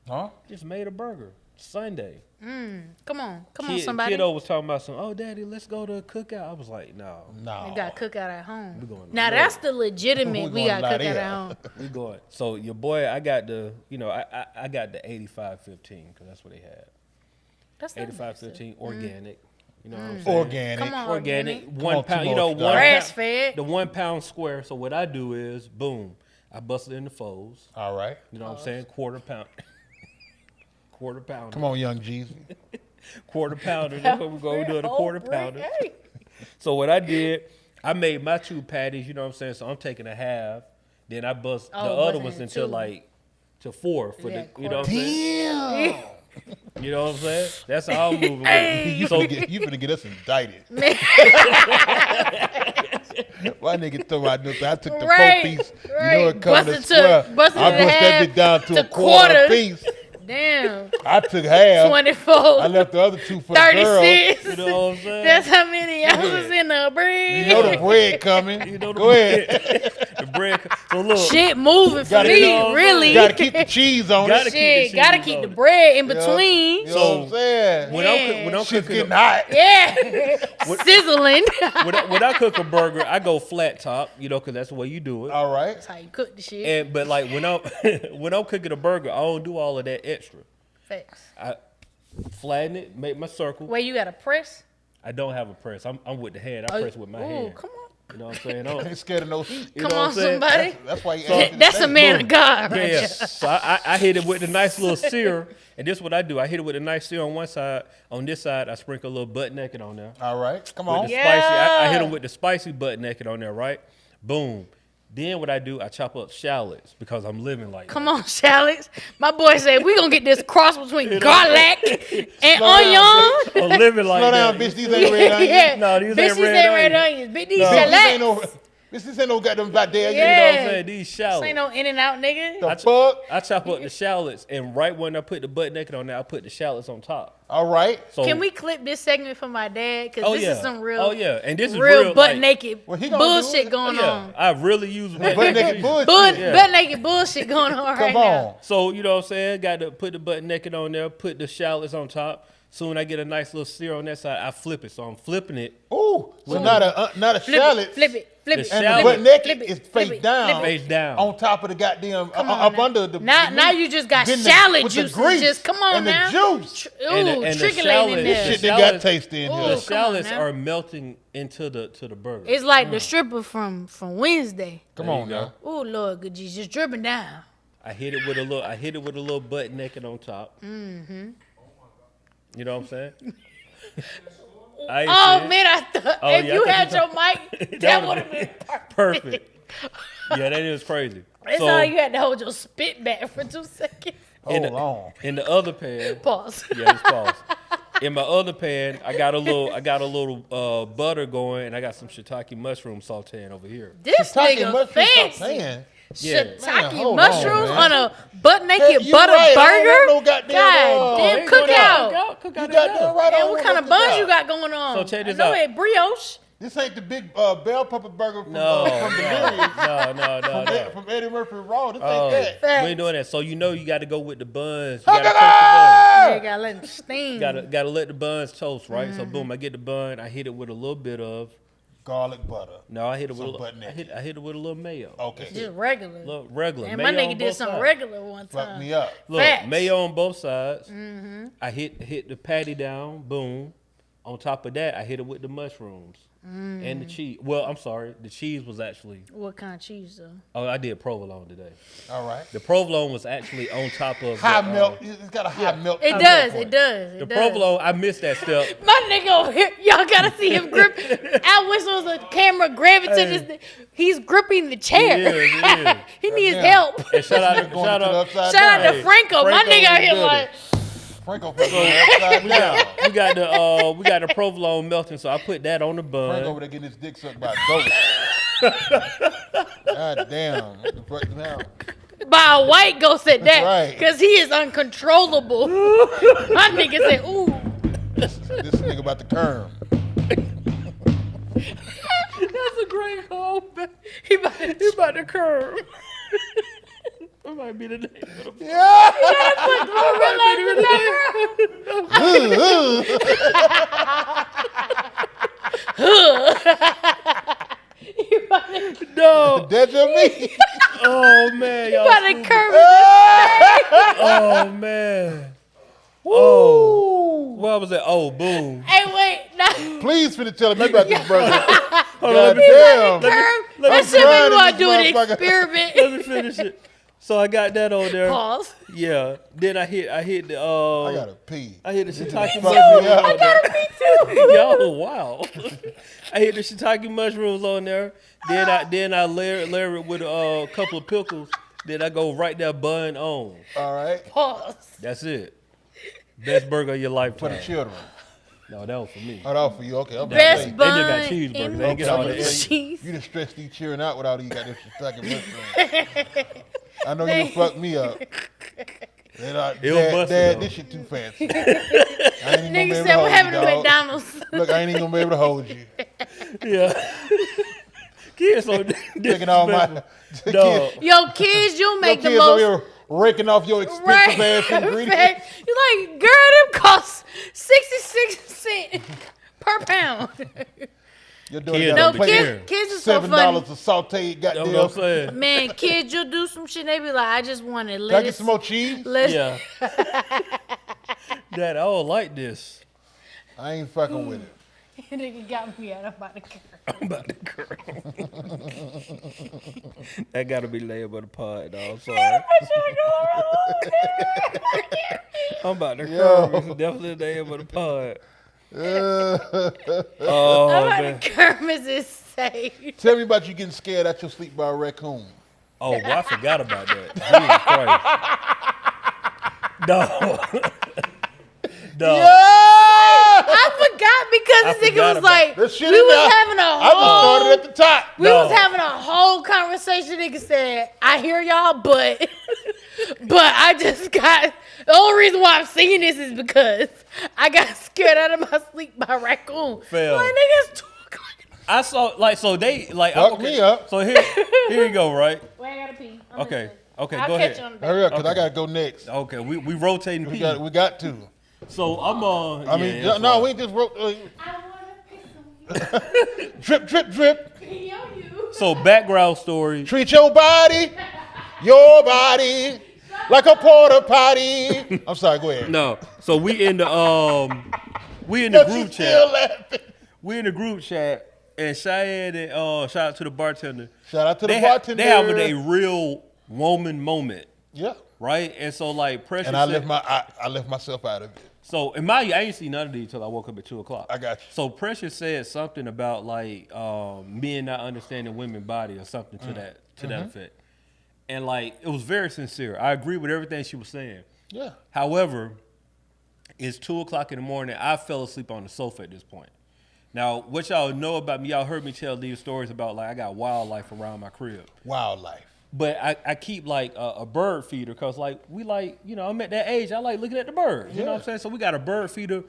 Huh? Just made a burger Sunday. Come on, somebody. Kiddo was talking about some. Oh, daddy, let's go to a cookout. I was like, no, No. We got cookout at home. We going to Now work. that's the legitimate. We We got going cookout Lydell. at home. we going. So your boy, I got the, I got the 85-15 because that's what they had. That's not 85-15 organic. You know what I'm saying? Organic. Come on, Organic, Come 1 on, pound. too You know, much, 1 Grass pound, fed. the 1 pound square. So what I do is, boom, I bust it in the folds. All right. You know what I'm saying? Quarter pound. Quarter pounder. Come on, young Jeezy. Quarter pounder. That's what we're going to do, the Oh, quarter Brick, pounder. hey. So what I did, I made my 2 patties, you know what I'm saying? So I'm taking a half. Then I bust the Oh, other busting ones in into 2. like to 4 for Yeah, the, you know what I'm saying? Damn. You know what I'm saying? That's how I'm moving. with it. You So finna get us indicted. Why nigga throw out nothing? I took the Right, 4-piece. You right. know it coming Bust to it to- square. bust it I to bust that half bitch down to to a quarter quarters. piece. Damn. I took half. 24. I left the other 2 for the girls. 36. you know what I'm saying? That's how many ounces in the bread. You know the bread coming. You know the Go ahead. the bread. So look, Shit moving for Gotta me, know what I'm really. You gotta keep the cheese on Gotta it. keep Shit, the gotta cheese keep on the it. bread in You know- between. You know what I'm saying? when I'm Shit's cooking, getting hot. Yeah. Sizzling. when I cook a burger, I go flat top, you know, because that's the way you do it. All right. That's how you cook the shit. And but like when I'm when I'm cooking a burger, I don't do all of that extra. Facts. I flatten it, make my circle. Wait, you got a press? I don't have a press. I'm with the hand. I press with my Ooh, hand. come on. You know what I'm saying? I I don't- ain't scared of no heat. you Come know what on, I'm saying? somebody. That's why you asked That's a man of God right Yeah, yeah. there. So I hit it with a nice little sear, and this is what I do. I hit it with a nice sear on one side. On this side, I sprinkle a little butt naked on there. All right. Come With on. the Yeah. spicy, I hit them with the spicy butt naked on there, right? Boom. Then what I do, I chop up shallots because I'm living like Come that. on, shallots. My boy said we gonna get this cross between garlic and Slow down, onion. I'm living like Slow that. down, bitch. These ain't red onions. Yeah. No, these Bitch, ain't these red ain't red onions. onions. Bitch, these No, this ain't no. shallots. This ain't no goddamn black there. You know what I'm Yeah. saying? These This shallots. ain't no in and out, nigga. The fuck? I chop up the shallots, and right when I put the butt naked on there, I put the shallots on top. All right. So Can we clip this segment for my dad? Because Oh this yeah. is some real, Oh yeah, and this is real butt like, naked Well, he gonna do bullshit it. going Yeah, on. I really use butt Butt naked. naked bullshit. Butt naked bullshit going on right Come on. now. So you know what I'm saying? Got to put the butt naked on there, put the shallots on top. Soon I get a nice little sear on that side. I flip it, so I'm flipping it. Ooh, so not a shallot. Flip it. The And shallot- the butt naked flip it, is flip face it, down. flip it. Face down. On top of the goddamn, Come on up now. under the. Now you just got Then shallot with the juices. grease Just come on and now. the juice. Ooh, And the trickling shallot- in the there. Shit, they shallot- got tasty in Ooh. here. The come on shallots now. are melting into the burger. It's like the stripper from Wednesday. Come There on you go. now. Oh Lord, good Jesus, just dripping down. I hit it with a little butt naked on top. Mm-hmm. You know what I'm saying? I ain't Oh see it. man, I thought Oh, if yeah, you I had thought your mic, That that would would've have been perfect. Perfect. Yeah, that is crazy. It's So, all you had to hold your spit back for 2 seconds. Hold on. in the other pan, Pause. yeah, just pause. In my other pan, I got a little butter going, and I got some shiitake mushroom sauteing over here. This Shiitake nigga mushroom fancy. sauteing. Yeah. Man, Shiitake hold mushrooms on, man. on a butt naked Hey, you butter right, I don't burger. want no goddamn, God damn, Ain't cook no out. Cook You out got that that right. I Man, don't what want kind no of buns cookout. you got going on? So check this I know out. it brioche. This ain't the big bell pepper burger from No, Delirious. no. From Eddie Murphy Raw. This Oh, ain't that. Facts. we ain't doing that. So you know you got to go with the buns. You got to toast the buns. You gotta let them steam. Gotta let the buns toast, right? So boom, I get the bun. I hit it with a little bit of. Garlic butter. No, I hit it Some with. butt I naked. hit it with a little mayo. Okay. Just regular. Little regular. And mayo my on nigga did both something sides. regular one Fuck time. me up. Look, Facts. mayo on both sides. I hit the patty down. Boom. On top of that, I hit it with the mushrooms and the cheese. Well, I'm sorry, the cheese was actually. What kind of cheese though? Oh, I did provolone today. All right. The provolone was actually on top of High the, melt. It's got a high melt. It high does. melt It does. It The does. provolone, I missed that step. My nigga over here, y'all gotta see him grip. I wish there was a camera grabbing to this. Thing. He's gripping the chair. He is. He needs Damn. help. And shout out, Going shout to the out, upside Shout out down. to Franco. My Franco nigga out here did like, Franco from the upside down. we got the provolone melting, so I put that on the Frank over bun. there getting his dick sucked by a goat. God damn. What the fuck now? by a white ghost at that. Right. Because he is uncontrollable. My nigga said, ooh. This nigga about to Curm. That's a great call. He about to Curm. That might be the name of the Yeah. No. That's just me. Oh man, y'all. About to stupid. curve Oh man. Oh. What was that? Oh, boom. Hey, wait. Nah. Please finna tell him about this burger. Hold on, God let me- damn. Curve. let me That shit try make me this want to do an motherfucker. experiment. Let me finish it. So I got that on there. Pause. Yeah. Then I hit the I gotta pee. I hit the shiitake fuck mushrooms me up. on there. Yo, wow. I hit the shiitake mushrooms on there. Then I layer it with a couple of pickles. Then I go right there bun on. All right. Pause. That's it. Best burger of your For lifetime. the children. No, that was for me. Oh, that was for you. Okay. I'm Best They bun. just got cheeseburgers. in They ain't get all the that. cheese. You done stressed these cheering out with all these goddamn shiitake mushrooms. I know you done fucked me up. And It was busted, Dad, though. this shit too fancy. I ain't even gonna be Nigga able said, to what hold happened you, to dog. McDonald's? Look, I ain't even gonna be able to hold you. Yeah. Kids so Taking all my Dog. kids, Yo, kids, you your make the kids over most. here raking off your expensive Right. ass ingredients. Fact. You like, girl, them cost 66 cents per pound. Your daughter Kids got No, don't a be plate caring. kids is so $7 funny. of sauteed That's what I'm goddamn. saying. Man, kids, you'll do some shit. They be like, I just wanted Can I get lettuce. some more cheese? lettuce. Yeah. Dad, I don't like this. I ain't fucking with it. Nigga got me out about the car. I'm about to curl. That gotta be laid by the pod, dog. I'm sorry. I'm about to Yo. curl. It's definitely laid by the pod. Uh, Oh, I'm man. about to Kermit is insane. tell me about you getting scared out your sleep by a raccoon. Oh, well, I forgot about that. Jesus Christ. No. No. I forgot because I this nigga forgot was about like, That shit we in was there. having a I just whole, started at the top. we No. was having a whole conversation. Nigga said, I hear y'all, but I just got, the only reason why I'm saying this is because I got scared out of my sleep by a raccoon. Fam. Like, nigga, it's 2 o'clock. I saw, like, so they, like, Fuck me up. So here you go, right? Wait, I gotta pee. I'm Okay. listening. Okay, I'll go catch ahead. you on the back. Hurry up, because I Okay. got to go next. Okay, we rotating We pee. got to. So I'm on. I mean, no, we just wrote. I want to piss on Drip, drip, drip. you. So background story. Treat your body like a porta potty. I'm sorry, go ahead. No. So we in the But you group still chat. laughing. We in the group chat, and Chiane and shout out to the bartender. Shout out to the They bartender. they having a real woman moment, Yeah. right? And so like Precious. And I said- left myself out of it. So in my, I ain't seen none of these till I woke up at 2:00. I got you. So Precious said something about like men not understanding women's body or something to that effect, and like it was very sincere. I agree with everything she was saying. Yeah. However, it's 2:00 in the morning. I fell asleep on the sofa at this point. Now, what y'all know about me, y'all heard me tell these stories about like I got wildlife around my crib. Wildlife. But I keep like a bird feeder because like we like, you know, I'm at that age, I like looking at the birds. You know what I'm saying? So we got a bird feeder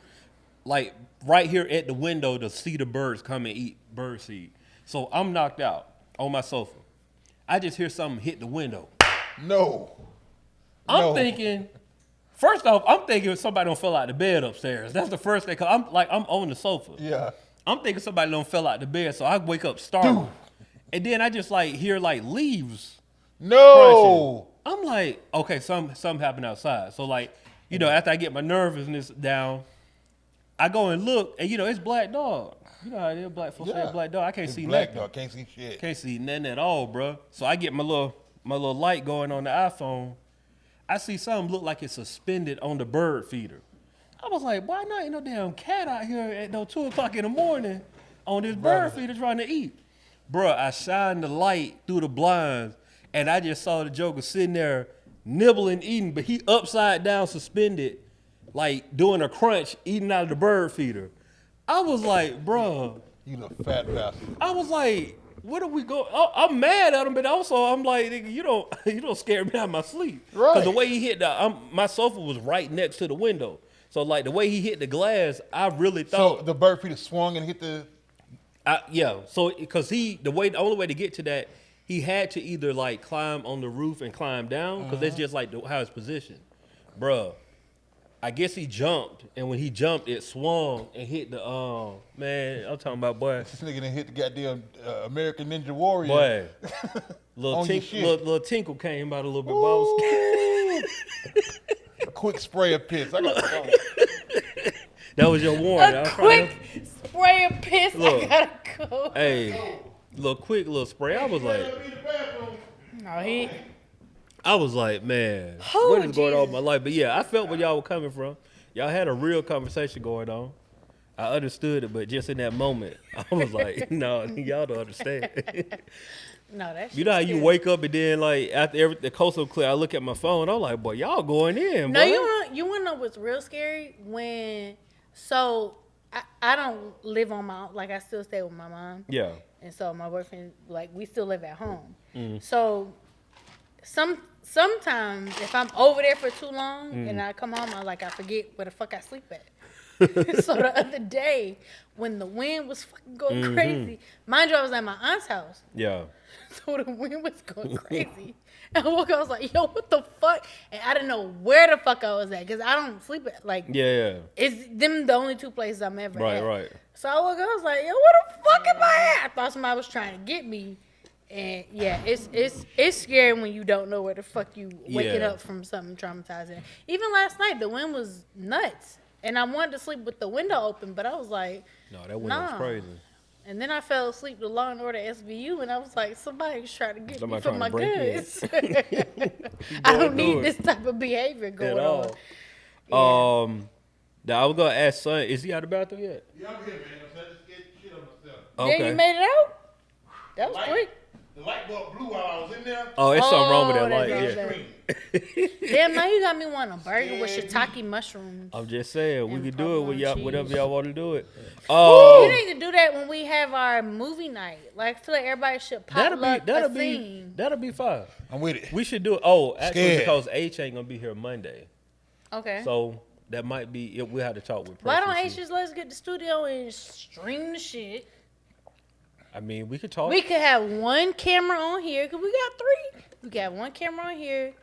like right here at the window to see the birds come and eat bird seed. So I'm knocked out on my sofa. I just hear something hit the window. No. I'm thinking, first off, I'm thinking somebody don't fell out the bed upstairs. That's the first thing, cause I'm on the sofa. Yeah. I'm thinking somebody don't fell out the bed, so I wake up startled. And then I just like hear like leaves. No. I'm like, okay, something happened outside. So like, you know, after I get my nervousness down, I go and look, and you know, it's black dog. You know how it is, black folks say black dog. I can't see black nothing. dog. Can't see shit. Can't see nothing at all, bro. So I get my little light going on the iPhone. I see something look like it's suspended on the bird feeder. I was like, why not? Ain't no damn cat out here at 2:00 in the morning on this bird feeder trying to eat. Bruh, I shined the light through the blinds, and I just saw the Joker sitting there nibbling, eating, but he upside down suspended, like doing a crunch, eating out of the bird feeder. I was like, bruh. You little fat bastard. I was like, where do we go? I'm mad at him, but also I'm like, nigga, you don't scare me out of my sleep. Right. Because the way he hit my sofa was right next to the window. So like the way he hit the glass, I really thought. So the bird feeder swung and hit the. Yeah. So because the only way to get to that, he had to either like climb on the roof and climb down because that's just like how it's positioned, bruh. I guess he jumped, and when he jumped, it swung and hit the man. I'm talking about boy. This nigga done hit the goddamn American Ninja Warrior. Boy, little On your shit. little tinkle came out a little bit. But I was A quick spray of piss. I got the phone. That was your warning. A quick spray of piss. Look. I gotta go. Hey, little spray. I was like, No, I was like, man, Oh, what is going on Jesus. in my life? But yeah, I felt where y'all were coming from. Y'all had a real conversation going on. I understood it, but just in that moment, I was like, no, y'all don't understand. No, that's You know how you wake up and then like after the coastal clear, I look at my phone. I'm like, boy, y'all going in. No, boy. you wanna know what's real scary? I don't live on my own, like I still stay with my mom. Yeah. And so my boyfriend, like we still live at home. Mm. So sometimes if I'm over there for too long Mm. and I come home, I forget where the fuck I sleep at. So the other day when the wind was fucking going Mm-hmm. crazy, mind you, I was at my aunt's house. Yeah. So the wind was going crazy. And I woke up, I was like, yo, what the fuck? And I didn't know where the fuck I was at because I don't sleep at, like, Yeah. it's them the only two places I'm ever Right, at. right. So I woke up, I was like, yo, where the fuck am I at? I thought somebody was trying to get me. And yeah, it's scary when you don't know where the fuck you waking Yeah. up from something traumatizing. Even last night, the wind was nuts. And I wanted to sleep with the window open, but I was like, No, that window was Nah. crazy. and then I fell asleep to Law and Order SVU, and I was like, somebody's trying to get Somebody me for trying my to break in. goods. I don't Don't do need it. this type of behavior going At on. all. Now I was gonna ask son, is he out of the bathroom yet? Yeah, I'm here, man. I'm just getting shit on myself. Okay. Then you made it out? That was quick. The light bulb blew while I was in there. Oh, it's something wrong with that Oh, light. that's Yeah. right. Damn, now you got me wanting a burger with shiitake mushrooms. I'm just saying we And could do it with y'all, provolone whatever cheese. y'all want to do it. You need to do that when we have our movie night. Like, I feel like everybody should that'll potluck a be scene. that'll be fine. I'm with it. We should do it. Oh, actually, Scared. because H ain't gonna be here Monday, Okay. so that might be. We'll have to talk with. Why don't Precious H and- just let us get the studio and stream the shit? I mean, we could talk. We could have one camera on here, because we got 3. We could have one camera on here,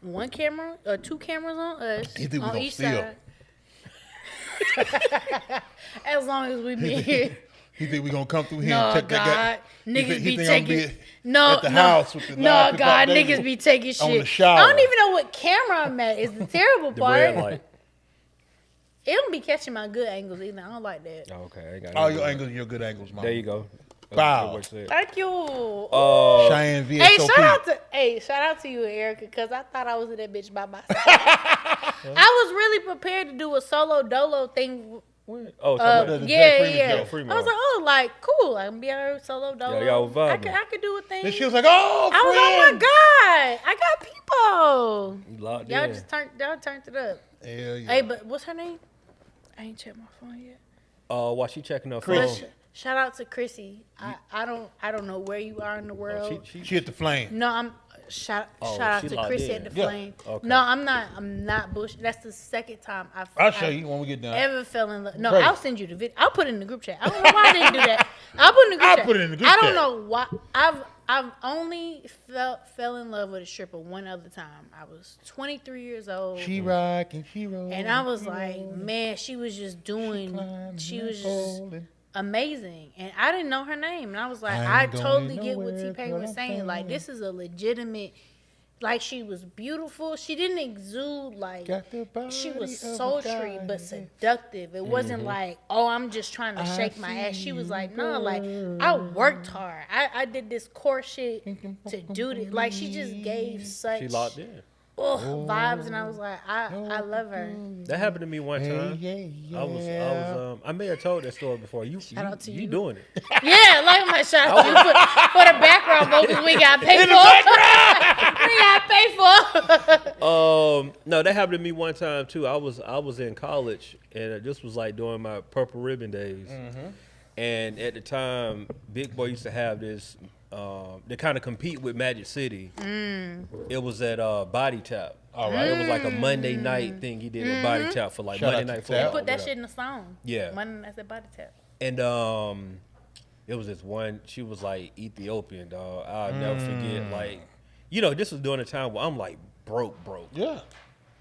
one camera, or 2 cameras on us, You think we on gonna each steal? side. As long as we be here. He think we gonna come through here No, and check God. that guy? Niggas be I'm gonna taking. No, at the house with the no, live people God, out there niggas be taking shit. on the shower. I don't even know what camera I'm at. Is the terrible The part. red light. It don't be catching my good angles either. I don't like that. Oh, okay. I ain't got All nothing your to angles, your good angles, mama. do. There you go. Bow. That's what it said. Thank you. Chiane VSOP. Hey, shout out to you, Erica, because I thought I was in that bitch by myself. I was really prepared to do a solo dolo thing. Oh, the Yeah. Jack I Freeman. was like, oh, like cool. I can be out here solo dolo. y'all was I vibing. could do a thing. Then she was like, oh, I was, oh my god, I got people. You locked Y'all in. just turned it up. Hell yeah. Hey, but what's her name? I ain't checked my phone yet. While she checking her But phone. shout out to Chrissy. I don't know where you are in the world. She She hit the flame. No, I'm shout Oh, out she to locked Chrissy in. at the Yeah. flame. Okay. No, I'm not bush. That's the second time I'll show you when we get done. ever fell in love. No, Great. I'll send you the video. I'll put it in the group chat. I don't know why I didn't do that. I'll put it in the group I'll chat. put it in the group I don't chat. know why. I've only fell in love with a stripper one other time. I was 23 years old. She rock and she roll. And I was like, man, she was just she was just amazing. And I didn't know her name. And I was like, I I ain't going totally get what nowhere, T-Pain girl, was I'm saying. Like, fine. this is a legitimate, like, she was beautiful. She didn't exude like, Got the body she was of a sultry but goddess. seductive. It wasn't like, oh, I'm just trying to shake my ass. She was like, no, like, I worked hard. I did this core shit to do this. Like, she just gave such She locked in. vibes. And I was like, I love her. That happened to me one time. Yeah. I was I may have told that story before. You out to you. doing it. Yeah, like my shot out to you for the background vocals we got paid for. We got paid for. No, that happened to me one time too. I was in college and this was like during my purple ribbon days. And at the time, Big Boy used to have this. They kind of compete with Magic City. It was at Body Tap. All right. It was like a Monday night thing he did at Body Tap for like Shout Monday out Night to Football. Tap. Put that whatever. shit in the song. Yeah. Monday Nights at Body Tap. And it was this one. She was like Ethiopian, dog. I'll never forget. Like, this was during a time where I'm like broke. Yeah.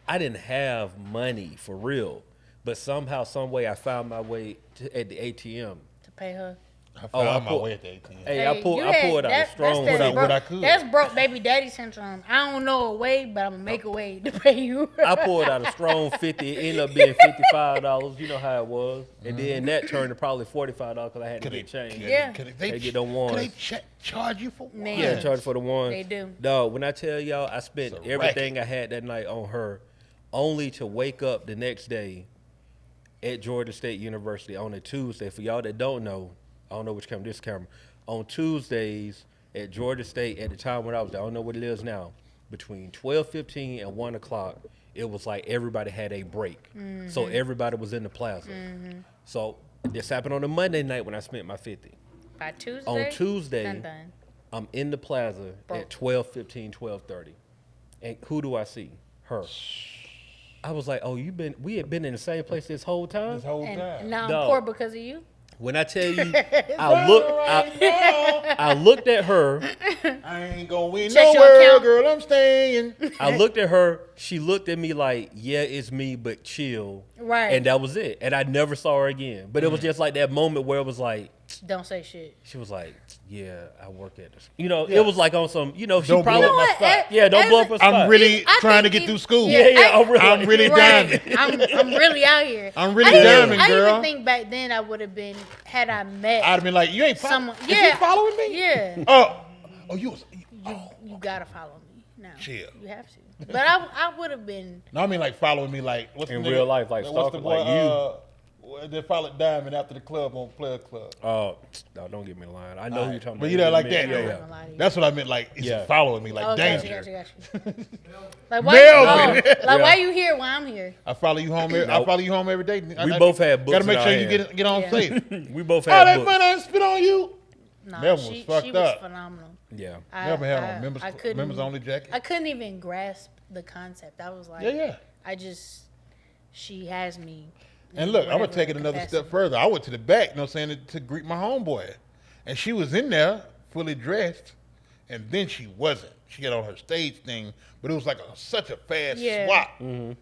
I didn't have money for real, but somehow, some way, I found my way at the ATM. To pay her. I Oh, I found my pulled- way at the ATM. Hey, I pulled out a strong that's one. what I could. That's broke baby daddy syndrome. I don't know a way, but I'm gonna make a way to pay you. I pulled out a strong 50. It ended up being $55. You know how it was. And then that turned to probably $45 because I had to get change. Yeah. They get them ones. Can they charge you for one? Man. Yeah, charge for the one. They do. Dog, when I tell y'all, I spent It's a everything I had that night on her, only to wake up the next day at Georgia State University on a Tuesday. For y'all that don't know, I don't know which camera, this camera. On Tuesdays at Georgia State, at the time when I was there, I don't know what it is now, between 12:15 and 1 o'clock, it was like everybody had a break. So everybody was in the plaza. So this happened on a Monday night when I spent my 50. By Tuesday. On Tuesday, Done. I'm in the plaza at 12:15, 12:30. And who do I see? Her. I was like, oh, we had been in the same place this whole time? This whole And time. now I'm Dog. poor because of you. When I tell you, I looked at her. I ain't gonna win Check your nowhere, account. girl. I'm staying. I looked at her. She looked at me like, yeah, it's me, but chill. Right. And that was it. And I never saw her again. But it was just like that moment where it was like, Don't say shit. she was like, yeah, I work at this. It was like on some, she Don't probably. blow up my spot. Yeah, don't blow up her spot. I'm really I trying to think get through school. Yeah, I'm really Right. diamond. I'm really out here. I'm really diamond, I girl. even think back then I would have been, had I met I'd have been like, you ain't someone. Is you following me? Yeah. Oh, you was. You gotta follow me now. Chill. You have to. But I would have been. No, I mean like following me, like what's In the real nigga- life, like what's the stalking, boy? like They followed Diamond after the club on Player Club. Oh, no, don't get me in line. I know who you're talking about. But you know, like that. Yeah, I'm yeah. not gonna lie to you. That's what I meant. Like, is Yeah. he following me? Like Oh, danger. Gotcha. Like why? Melvin. Why you here while I'm here? I follow you home. I follow you home every day. We both had books Gotta make in sure our you hand. get on Yeah. safe. We both Oh, had that books. money I spit on you. Nah, Melvin was she fucked was up. phenomenal. Yeah. Never had on I couldn't- members only jacket. I couldn't even grasp the concept. I was like, Yeah. She has me. And look, I'm gonna whatever take it another capacity. step further. I went to the back, you know what I'm saying, to greet my homeboy. And she was in there, fully dressed, and then she wasn't. She got on her stage thing, but it was like such a fast Yeah. swap. Mm-hmm.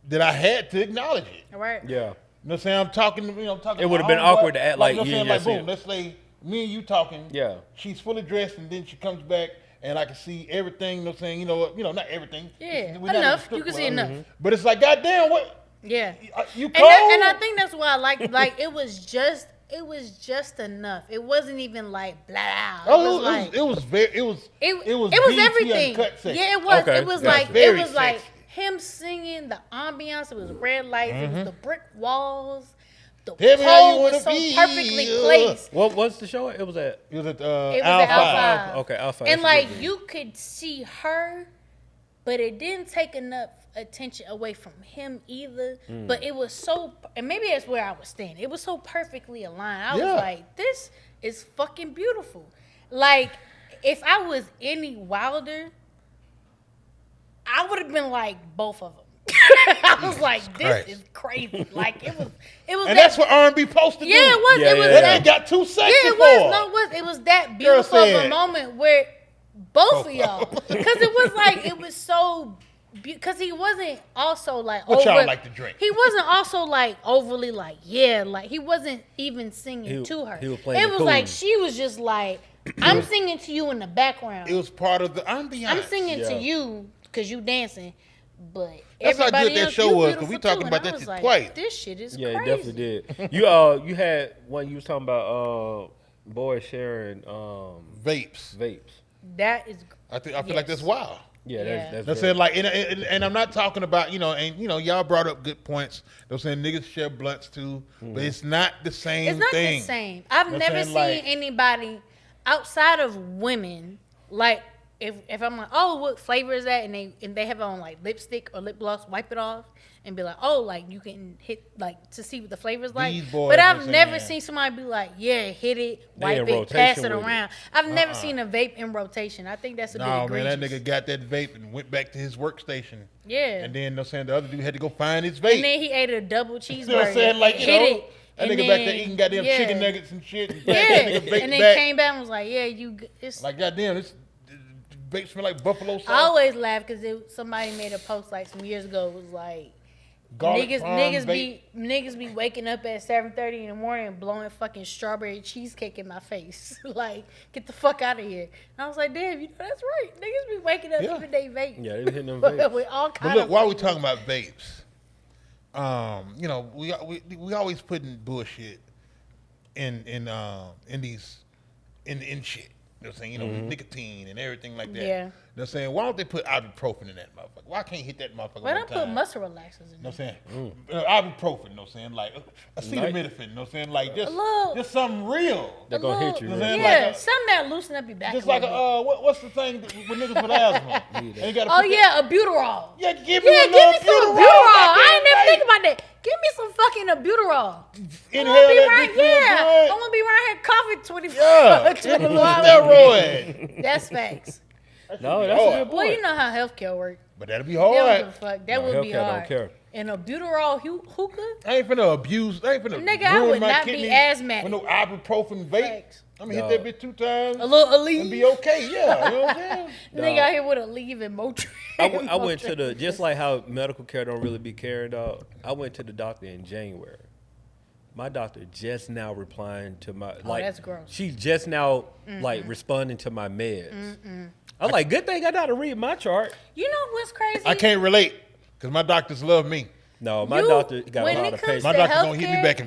that I had to acknowledge it. All right. Yeah. You know what I'm saying? I'm talking, talking. It would have been awkward to act like you know you what I'm ain't saying? just Like, boom, let's say me and you talking. Yeah. She's fully dressed, and then she comes back, and I can see everything. You know what I'm saying? Not everything. Yeah, We're not in a enough. strip You can club. see enough. But it's like, goddamn, what? Yeah. You And, cold? and I think that's why I like it was just enough. It wasn't even like blah. It was BET everything. uncut sex. Yeah, it was. Okay, It was gotcha. like Very it was like sexy. him singing, the ambiance. It was red lights. It was the brick walls. The Tell me how you pole was wanna so be. perfectly placed. What's the show? It was at. It was at It was Al at Al 5. Five. Okay, Alpha. And like you could see her, but it didn't take enough attention away from him either. But it was so, and maybe that's where I was standing. It was so perfectly aligned. I Yeah. was like, this is fucking beautiful. Like, if I was any wilder, I would have been like both of them. I was like, this Christ. is crazy. Like it was And that's what R&B supposed to do. yeah, it was. Yeah, it was yeah, That that. ain't got too sexy Yeah, it for was. her. No, it was that beautiful of a said- moment where both of y'all, because it was like it was so. Because he wasn't also like What y'all like to drink? He wasn't also like overly like like he wasn't even singing to her. he was playing It the was cool. like she was just like, I'm singing to you in the background. It was part of the ambiance. I'm singing to Yeah. you because you dancing, but That's how everybody good that else, show you was, 'cause we beautiful talking too. about And I that was shit like, twice. This shit is Yeah, crazy. it definitely did. You had one you was talking about boys sharing Vapes. vapes. That is. I feel like that's wild. Yeah, Yeah. that's That's very- saying like, and I'm not talking about y'all brought up good points. They're saying niggas share blunts too, but it's not the same It's not thing. the same. I've know what never I'm seen saying? Like- anybody outside of women like if I'm like, oh, what flavor is that? And they have it on like lipstick or lip gloss, wipe it off and be like, oh, like you can hit like to see what the flavor's like. These boys But was I've never saying- seen somebody be like, yeah, hit it, They wipe in it, pass rotation it with it. around. I've never seen a vape in rotation. I think that's a bit No, egregious. man, that nigga got that vape and went back to his workstation. Yeah. And then they're saying the other dude had to go find his vape. And then he ate a double cheeseburger. You know what I'm saying? Like, hit it. that and nigga then, back there eating goddamn yeah. chicken nuggets and shit. And Yeah, that nigga vape and then back. came back and was like, yeah, it's Like, goddamn, this vape smell like buffalo sauce. I always laugh because somebody made a post like some years ago. It was like Garlic niggas parm be waking up at 7:30 in the morning and blowing fucking strawberry cheesecake in my face. Like, get the fuck out of here. And I was like, damn, that's right. Niggas be waking up Yeah. every day vape. Yeah, they was hitting them vapes. With all But kinds look, of while we flavors. talking about vapes, we always putting bullshit in shit. You know what I'm saying? Nicotine and everything like that. Yeah. You know what I'm saying? Why don't they put ibuprofen in that motherfucker? Why can't hit that motherfucker Why one don't put time? muscle relaxers in You know there? what I'm saying? Ibuprofen, you know what I'm saying? Like acetaminophen, you know what I'm saying? Like just something real. They're gonna hit you. little- Right? Yeah, Yeah, like a- something that loosen up your back. Just a like little bit. what's the thing with niggas with asthma? And you gotta Oh put yeah, albuterol. Yeah, give me Yeah, a give me little some Buterol, albuterol. I ain't never goddamn think about that. Give me some fucking albuterol. Inhale I'm gonna be that right, bitch real yeah. good. I'm gonna be right here coughing 24 Yeah, give me a 24 little hours. steroid. That's facts. No, that's a hard. good Well, point. you know how healthcare works. But that'll be They don't give a hard. fuck. That No, would be healthcare don't hard. care. And albuterol hookah? I ain't finna abuse. I ain't finna Nigga, I ruin would my not be kidneys asthmatic. with no ibuprofen vape. Facts. I'm gonna No. hit that bitch 2 times A little and Aleve. be okay. Yeah, you know what I'm saying? Nigga out here with a leave and Motrin. I went to the just like how medical care don't really be caring, dog. I went to the doctor in January. My doctor just now replying to my that's gross. She's just now like responding to my meds. I'm like, good thing I got to read my chart. You know what's crazy? I can't relate because my doctors love me. No, my You- doctor got when a lot it of comes patience. My to doctor gonna hit me healthcare- back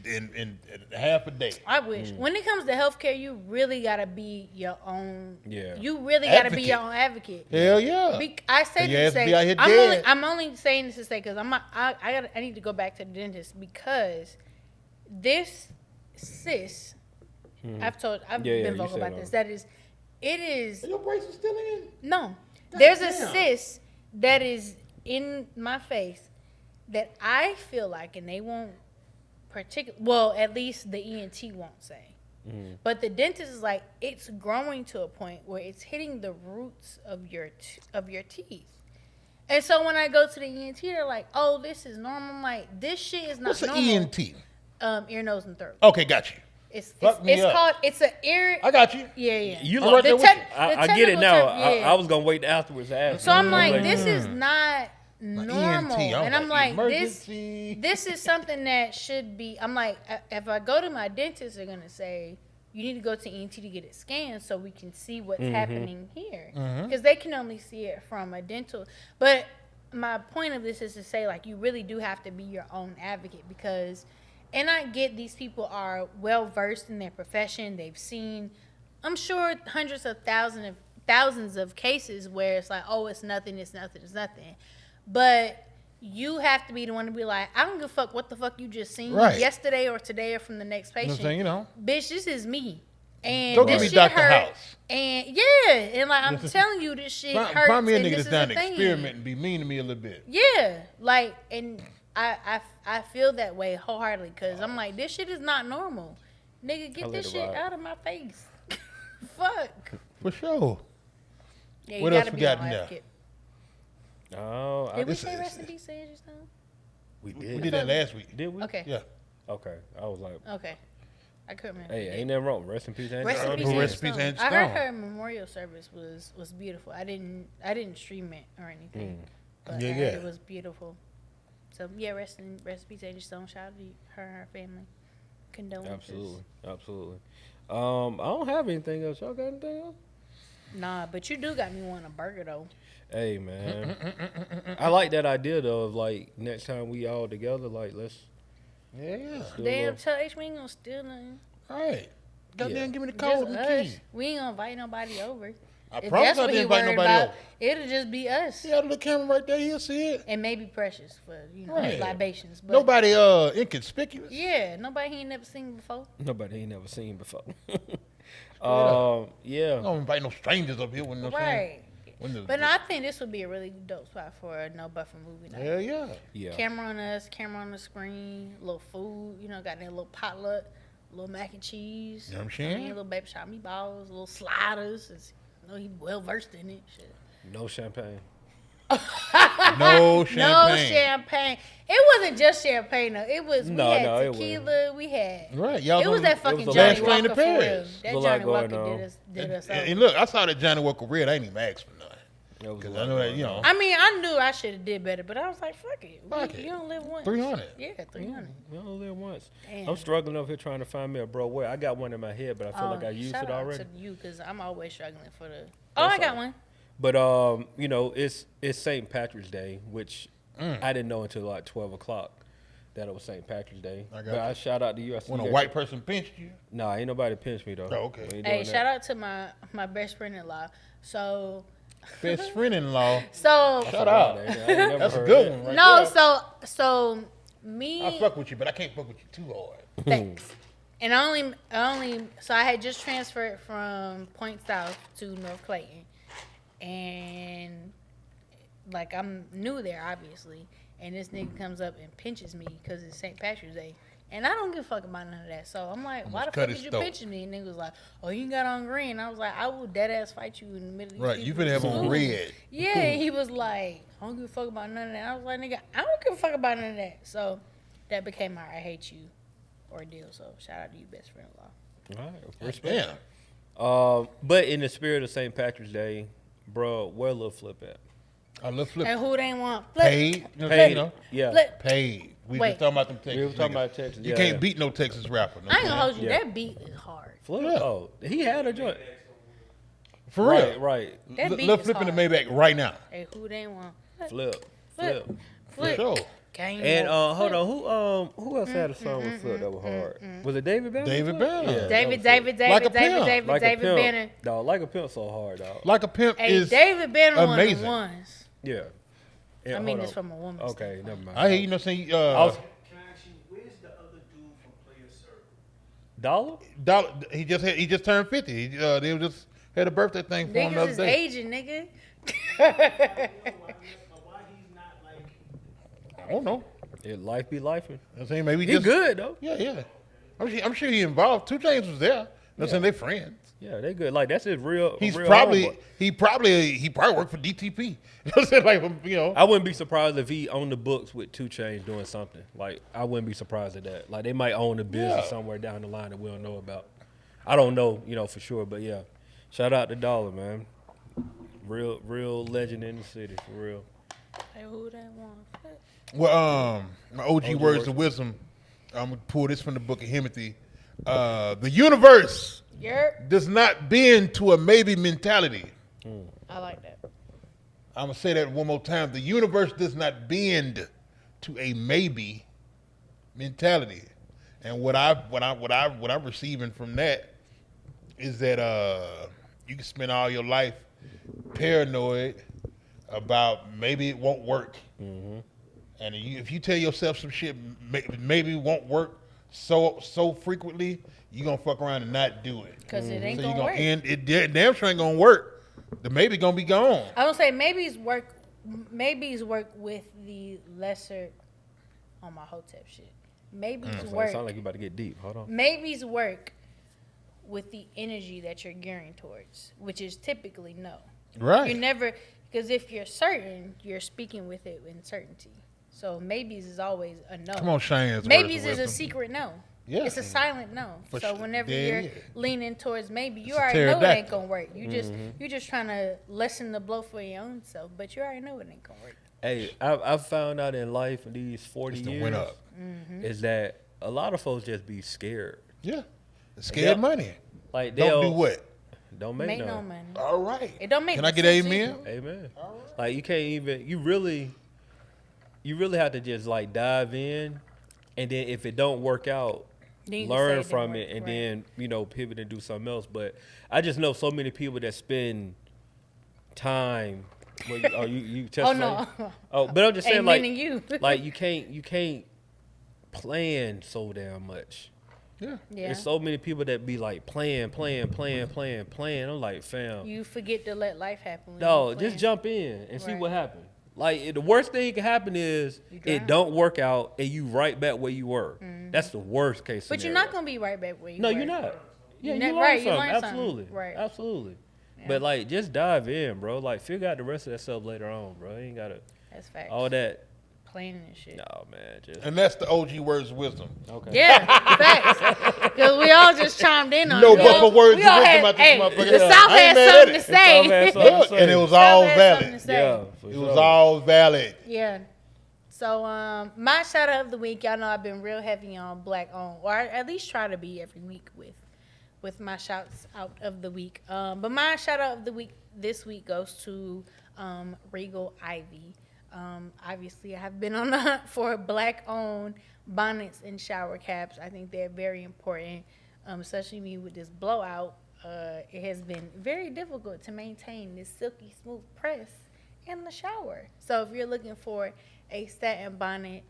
in half a day. I wish. When it comes to healthcare, you really gotta be your own. Yeah. You really gotta be Advocate. your own advocate. Hell yeah. I say Your this ass to be out here say, dead. I'm only saying this to say because I need to go back to the dentist because this cyst. I've Yeah, been you vocal said about it. this. It is Your brace is still in. no. There's a damn. cyst that is in my face that I feel like, and they won't well, at least the ENT won't say. But the dentist is like, it's growing to a point where it's hitting the roots of your teeth. And so when I go to the ENT, they're like, "Oh, this is normal." I'm like, this shit is not What's the normal. ENT? Ear, nose, and throat. Okay, got you. It's Fuck me up. called. It's an ear. I got you. Yeah. You I'm like right there The with you. tech- I the get it technical now. term, yeah. I was gonna wait afterwards to ask. So I'm you. like, this is not normal. ENT, And I'm like, emergency. this is something that should be. I'm like, if I go to my dentist, they're gonna say you need to go to ENT to get it scanned so we can see what's happening here, because they can only see it from a dental. But my point of this is to say, like, you really do have to be your own advocate, because, and I get these people are well versed in their profession. They've seen, I'm sure, hundreds of thousands of cases where it's like, oh, it's nothing. But you have to be the one to be like, I don't give a fuck what the fuck you just seen yesterday or today or from the next patient. Bitch, this is me. And don't this give me shit Dr. hurt. House. And yeah, and like I'm telling you, this shit hurts. Find me a and nigga this that's is down the to thing. experiment and be mean to me a little bit. Yeah, like, and I feel that way wholeheartedly, because I'm like, this shit is not normal. Nigga, get this shit out of my face. Fuck. For sure. Yeah, you What gotta else we be got an in there? advocate. Oh, Did we say rest in peace to Andrew Stone? we did. We did that last week. Did we? Okay. Yeah. Okay. I was like, Okay. I couldn't remember. hey, ain't nothing wrong. Rest in peace, Andrew. Rest in Stone. peace, Rest Andrew in peace, Stone. Andrew I heard Stone. her memorial service was beautiful. I didn't stream it or anything, but Yeah, I heard yeah. it was beautiful. So yeah, rest in peace, Andrew Stone. Shout out to her and her family. Condolences. Absolutely. I don't have anything else. Y'all got anything else? Nah, but you do got me wanting a burger though. Hey, man. I like that idea, though, of, like, next time we all together, like, let's Yeah. do a Damn, little- tell H we ain't gonna steal nothing. All right. Goddamn, Yeah. give me the Just code and the us. key. We ain't gonna invite nobody over. I If promise that's I what didn't he invite worried nobody about, over. it'll just be us. He got a little camera right there. He'll see it. And maybe Precious for, Right. libations. But Nobody inconspicuous. yeah, nobody he ain't never seen before. Nobody ain't never seen before. up. Yeah. I don't invite no strangers up here. When no Right. When the, But no, I think this would be a really dope spot for a no buffer movie night. Hell yeah. Yeah. Camera on us, camera on the screen, little food, got that little potluck, little mac and cheese. You know what I'm saying? Little baby shot meatballs, little sliders. He well versed in it. Shit. No champagne. No champagne. No champagne. It wasn't just champagne though. It was No, we had no, it tequila. We had Right. Y'all it was gonna- that fucking was a Johnny lot Train to Walker for real. Paris. That Was a lot Johnny Walker going on. did us And over. look, I saw that Johnny Walker Red. I ain't even asked for nothing. That was a Because lot I know that, going you on. know. I mean, I knew I should have did better, but I was like, fuck it. Fuck it. You don't live once. 300. Yeah, 300. We only live once. Damn. I'm struggling over here trying to find me a bro where I got one in my head, but I feel like I used shout it out already. to you, because I'm always struggling for the. That's I got all. one. But it's St. Patrick's Day, which I didn't know until like 12 o'clock that it was St. Patrick's Day. I got But you. I shout out to you. I see When you a got white your- person pinched you. Nah, ain't nobody pinch me though. Oh, okay. We ain't Hey, doing shout that. out to my best friend-in-law. So Best friend-in-law. Shout Shout out. That's a good one right no, there. so me. I fuck with you, but I can't fuck with you too hard. Thanks. And I only, so I had just transferred from Point South to North Clayton, and like I'm new there, obviously. And this nigga comes up and pinches me because it's St. Patrick's Day, and I don't give a fuck about none of that. So I'm like, why the cut fuck his did you throat. pinch me? And nigga was like, oh, you got on green. I was like, I will dead ass fight you in the middle of these Right. You people. finna have on Ooh. red. Yeah, and he was like, I don't give a fuck about none of that. I was like, nigga, I don't give a fuck about none of that. So that became our I hate you ordeal. So shout out to you, best friend-in-law. All right, respect. Damn. But in the spirit of St. Patrick's Day, bro, where Lil Flip at? I love flip. And who they want? Flip. Paid. You know what Paid. you know? Yeah. Flip. Paid. We Wait. just talking about them Texas. We were talking niggas. about Texas. You yeah. can't beat no Texas rapper. No I ain't gonna hold you. Yeah. That beat is hard. Flip. Yeah. Oh, he had a joint. For real. Right. That beat Love is flipping the hard. Maybach right now. Hey, who they want? Flip. Flip. Flip. For Flip. sure. Game And over. hold on, who else had a song with Flip that was hard? Was it David Banner? David Flip? Banner. Yeah, that David, was David, it. Like a David, David, pimp. David, Like a David pimp. Banner. Dog, like a pimp so hard, dog. Like a pimp Hey, is David Banner one of the amazing. ones. Yeah. Yeah, I mean, hold it's on. from a woman. Okay, never mind. I hear you know saying I was- Can I ask you, where's the other dude from Player Circle? Dollar? Dollar, he just turned 50. They just had a birthday thing for him the Niggas other is day. aging, nigga. But why he's not like? I don't know. Life be lifing. I'm saying maybe He just good though. Yeah. I'm sure he involved. 2 Chainz was there. I'm saying they friends. Yeah, they good. Like that's his real. He's real probably homeboy. he probably worked for DTP. You know what I'm saying? Like, you know. I wouldn't be surprised if he owned the books with 2 Chainz doing something. Like I wouldn't be surprised at that. Like they might own a business Yeah. somewhere down the line that we don't know about. I don't know, for sure, but yeah. Shout out to Dollar, man. Real legend in the city, for real. Hey, who that one? Well, my OG OG words words. of wisdom. I'm gonna pull this from the book of Timothy. The universe Yerp. does not bend to a maybe mentality. I like that. I'm gonna say that one more time. The universe does not bend to a maybe mentality. And what I'm receiving from that is that you can spend all your life paranoid about maybe it won't work. And if you tell yourself some shit maybe won't work so frequently, you're gonna fuck around and not do it. Because it ain't So you're gonna gonna work. end it. Damn sure ain't gonna work. The maybe gonna be gone. I would say maybe's work with the lesser on my Hotep shit. Maybe's It work. sound like you about to get deep. Hold on. Maybe's work with the energy that you're gearing towards, which is typically no. Right. You never, because if you're certain, you're speaking with it in certainty. So maybes is always a no. Come on, Cheyenne. Maybes is a secret no. Yeah. It's a silent no. For So sure. whenever Yeah, you're yeah. leaning towards maybe, you It's a already know it ain't pterodactyl. gonna work. You just trying to lessen the blow for your own self, but you already know it ain't gonna work. Hey, I've found out in life in these 40 It's the years went up. is that a lot of folks just be scared. Yeah. Scared Yep. money. Like Don't they'll do what? Don't make, Make no none. money. All right. It don't make Can no I get sense amen? either. Amen. Like you can't even. You really have to just like dive in, and then if it don't work out, Then you can say learn it didn't from work, it, and right. then pivot and do something else. But I just know so many people that spend time. Well, you Oh testify? no. Oh, but I'm just saying, like, Amening you. like you can't plan so damn much. Yeah. Yeah. There's so many people that be like playing. I'm like, fam, You forget to let life happen. when no, you just plan. jump in and see Right. what happens. Like the worst thing can happen is You drown. it don't work out and you right back where you were. That's the worst case But scenario. you're not gonna be right back where you No, were. you're not. Yeah, You you ne- learn right, you something. learn something. Absolutely. Right. Absolutely. Yeah. But like just dive in, bro. Like figure out the rest of that stuff later on, bro. You ain't gotta That's facts. all that. Planning and shit. No, man. Just And that's the OG words of wisdom. okay. Yeah, facts. Because we all just chimed in on No it. We all- buffer words we of all wisdom had- out this hey, motherfucker. The Yeah. South I ain't had mad at something it. to say. South had something to Look, say. and it was South all had valid. something to say. Yeah, for It sure. was all valid. Yeah. So my shout out of the week, y'all know I've been real heavy on black owned, or I at least try to be every week with my shouts out of the week. But my shout out of the week this week goes to Regal Ivy. Obviously, I have been on the hunt for black owned bonnets and shower caps. I think they're very important, especially me with this blowout. It has been very difficult to maintain this silky smooth press in the shower. So if you're looking for a satin bonnet,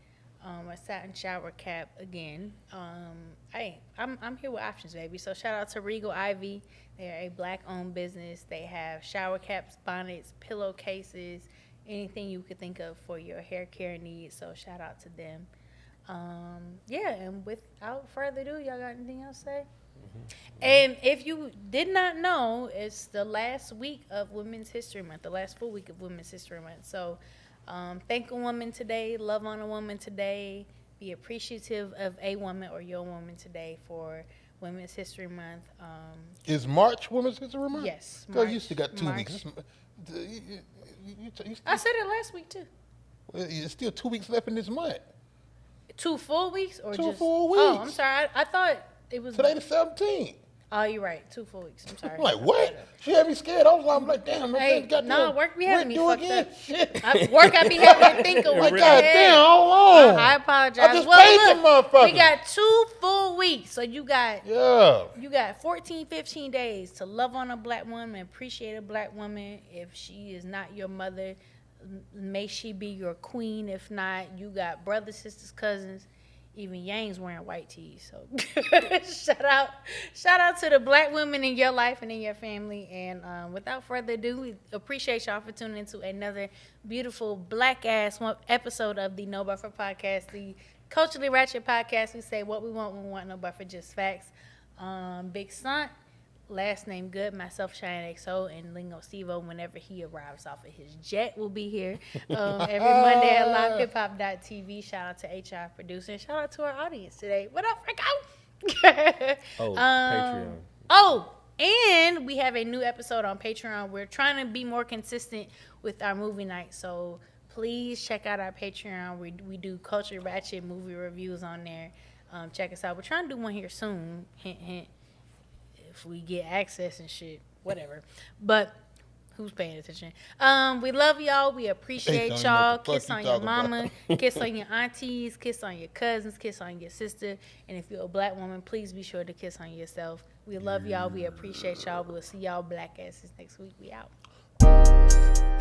a satin shower cap, again, I'm here with options, baby. So shout out to Regal Ivy. They're a black-owned business. They have shower caps, bonnets, pillowcases, anything you could think of for your hair care needs. So shout out to them. Yeah, and without further ado, y'all got anything else to say? And if you did not know, it's the last week of Women's History Month, the last full week of Women's History Month. So thank a woman today, love on a woman today, be appreciative of a woman or your woman today for Women's History Month. Is March Women's History Month? Yes, Girl, you March- still got 2 March. weeks. I said it last week too. There's still 2 weeks left in this month. 2 full weeks or 2 just full Oh, I'm weeks. sorry. I thought it was. Today the 17th. Oh, you're right. 2 full weeks. I'm sorry. I'm like, what? She had me scared. I was like, damn, no Hey, thing. Got nah, work be having me do fucked again. up. Shit. Work, I be having to think of Like, what God the hell. damn, how long? I apologize. I just well, paid look, them motherfuckers. we got 2 full weeks, so you got Yeah. 14, 15 days to love on a black woman, appreciate a black woman. If she is not your mother, may she be your queen. If not, you got brothers, sisters, cousins. Even Yang's wearing white tees. So shout out to the black women in your life and in your family. And without further ado, we appreciate y'all for tuning into another beautiful black ass episode of the No Buffer Podcast, the Culturally Ratchet Podcast. We say what we want, no buffer, just facts. Big Sant, last name good, myself, Chiane XO, and Lingo Stevo, whenever he arrives off of his jet, will be here every Monday at livehiphop.tv. Shout out to HR producer, and shout out to our audience today. What up, Rico? Oh, Patreon. Oh, and we have a new episode on Patreon. We're trying to be more consistent with our movie night, so please check out our Patreon. We do Culturally Ratchet movie reviews on there. Check us out. We're trying to do one here soon. Hint, hint. If we get access and shit, whatever. But who's paying attention? We love y'all. We appreciate Ain't know y'all. what the fuck Kiss you on your talking about. mama. Kiss on your aunties. Kiss on your cousins. Kiss on your sister. And if you're a black woman, please be sure to kiss on yourself. We love y'all. We appreciate y'all. We'll see y'all black asses next week. We out.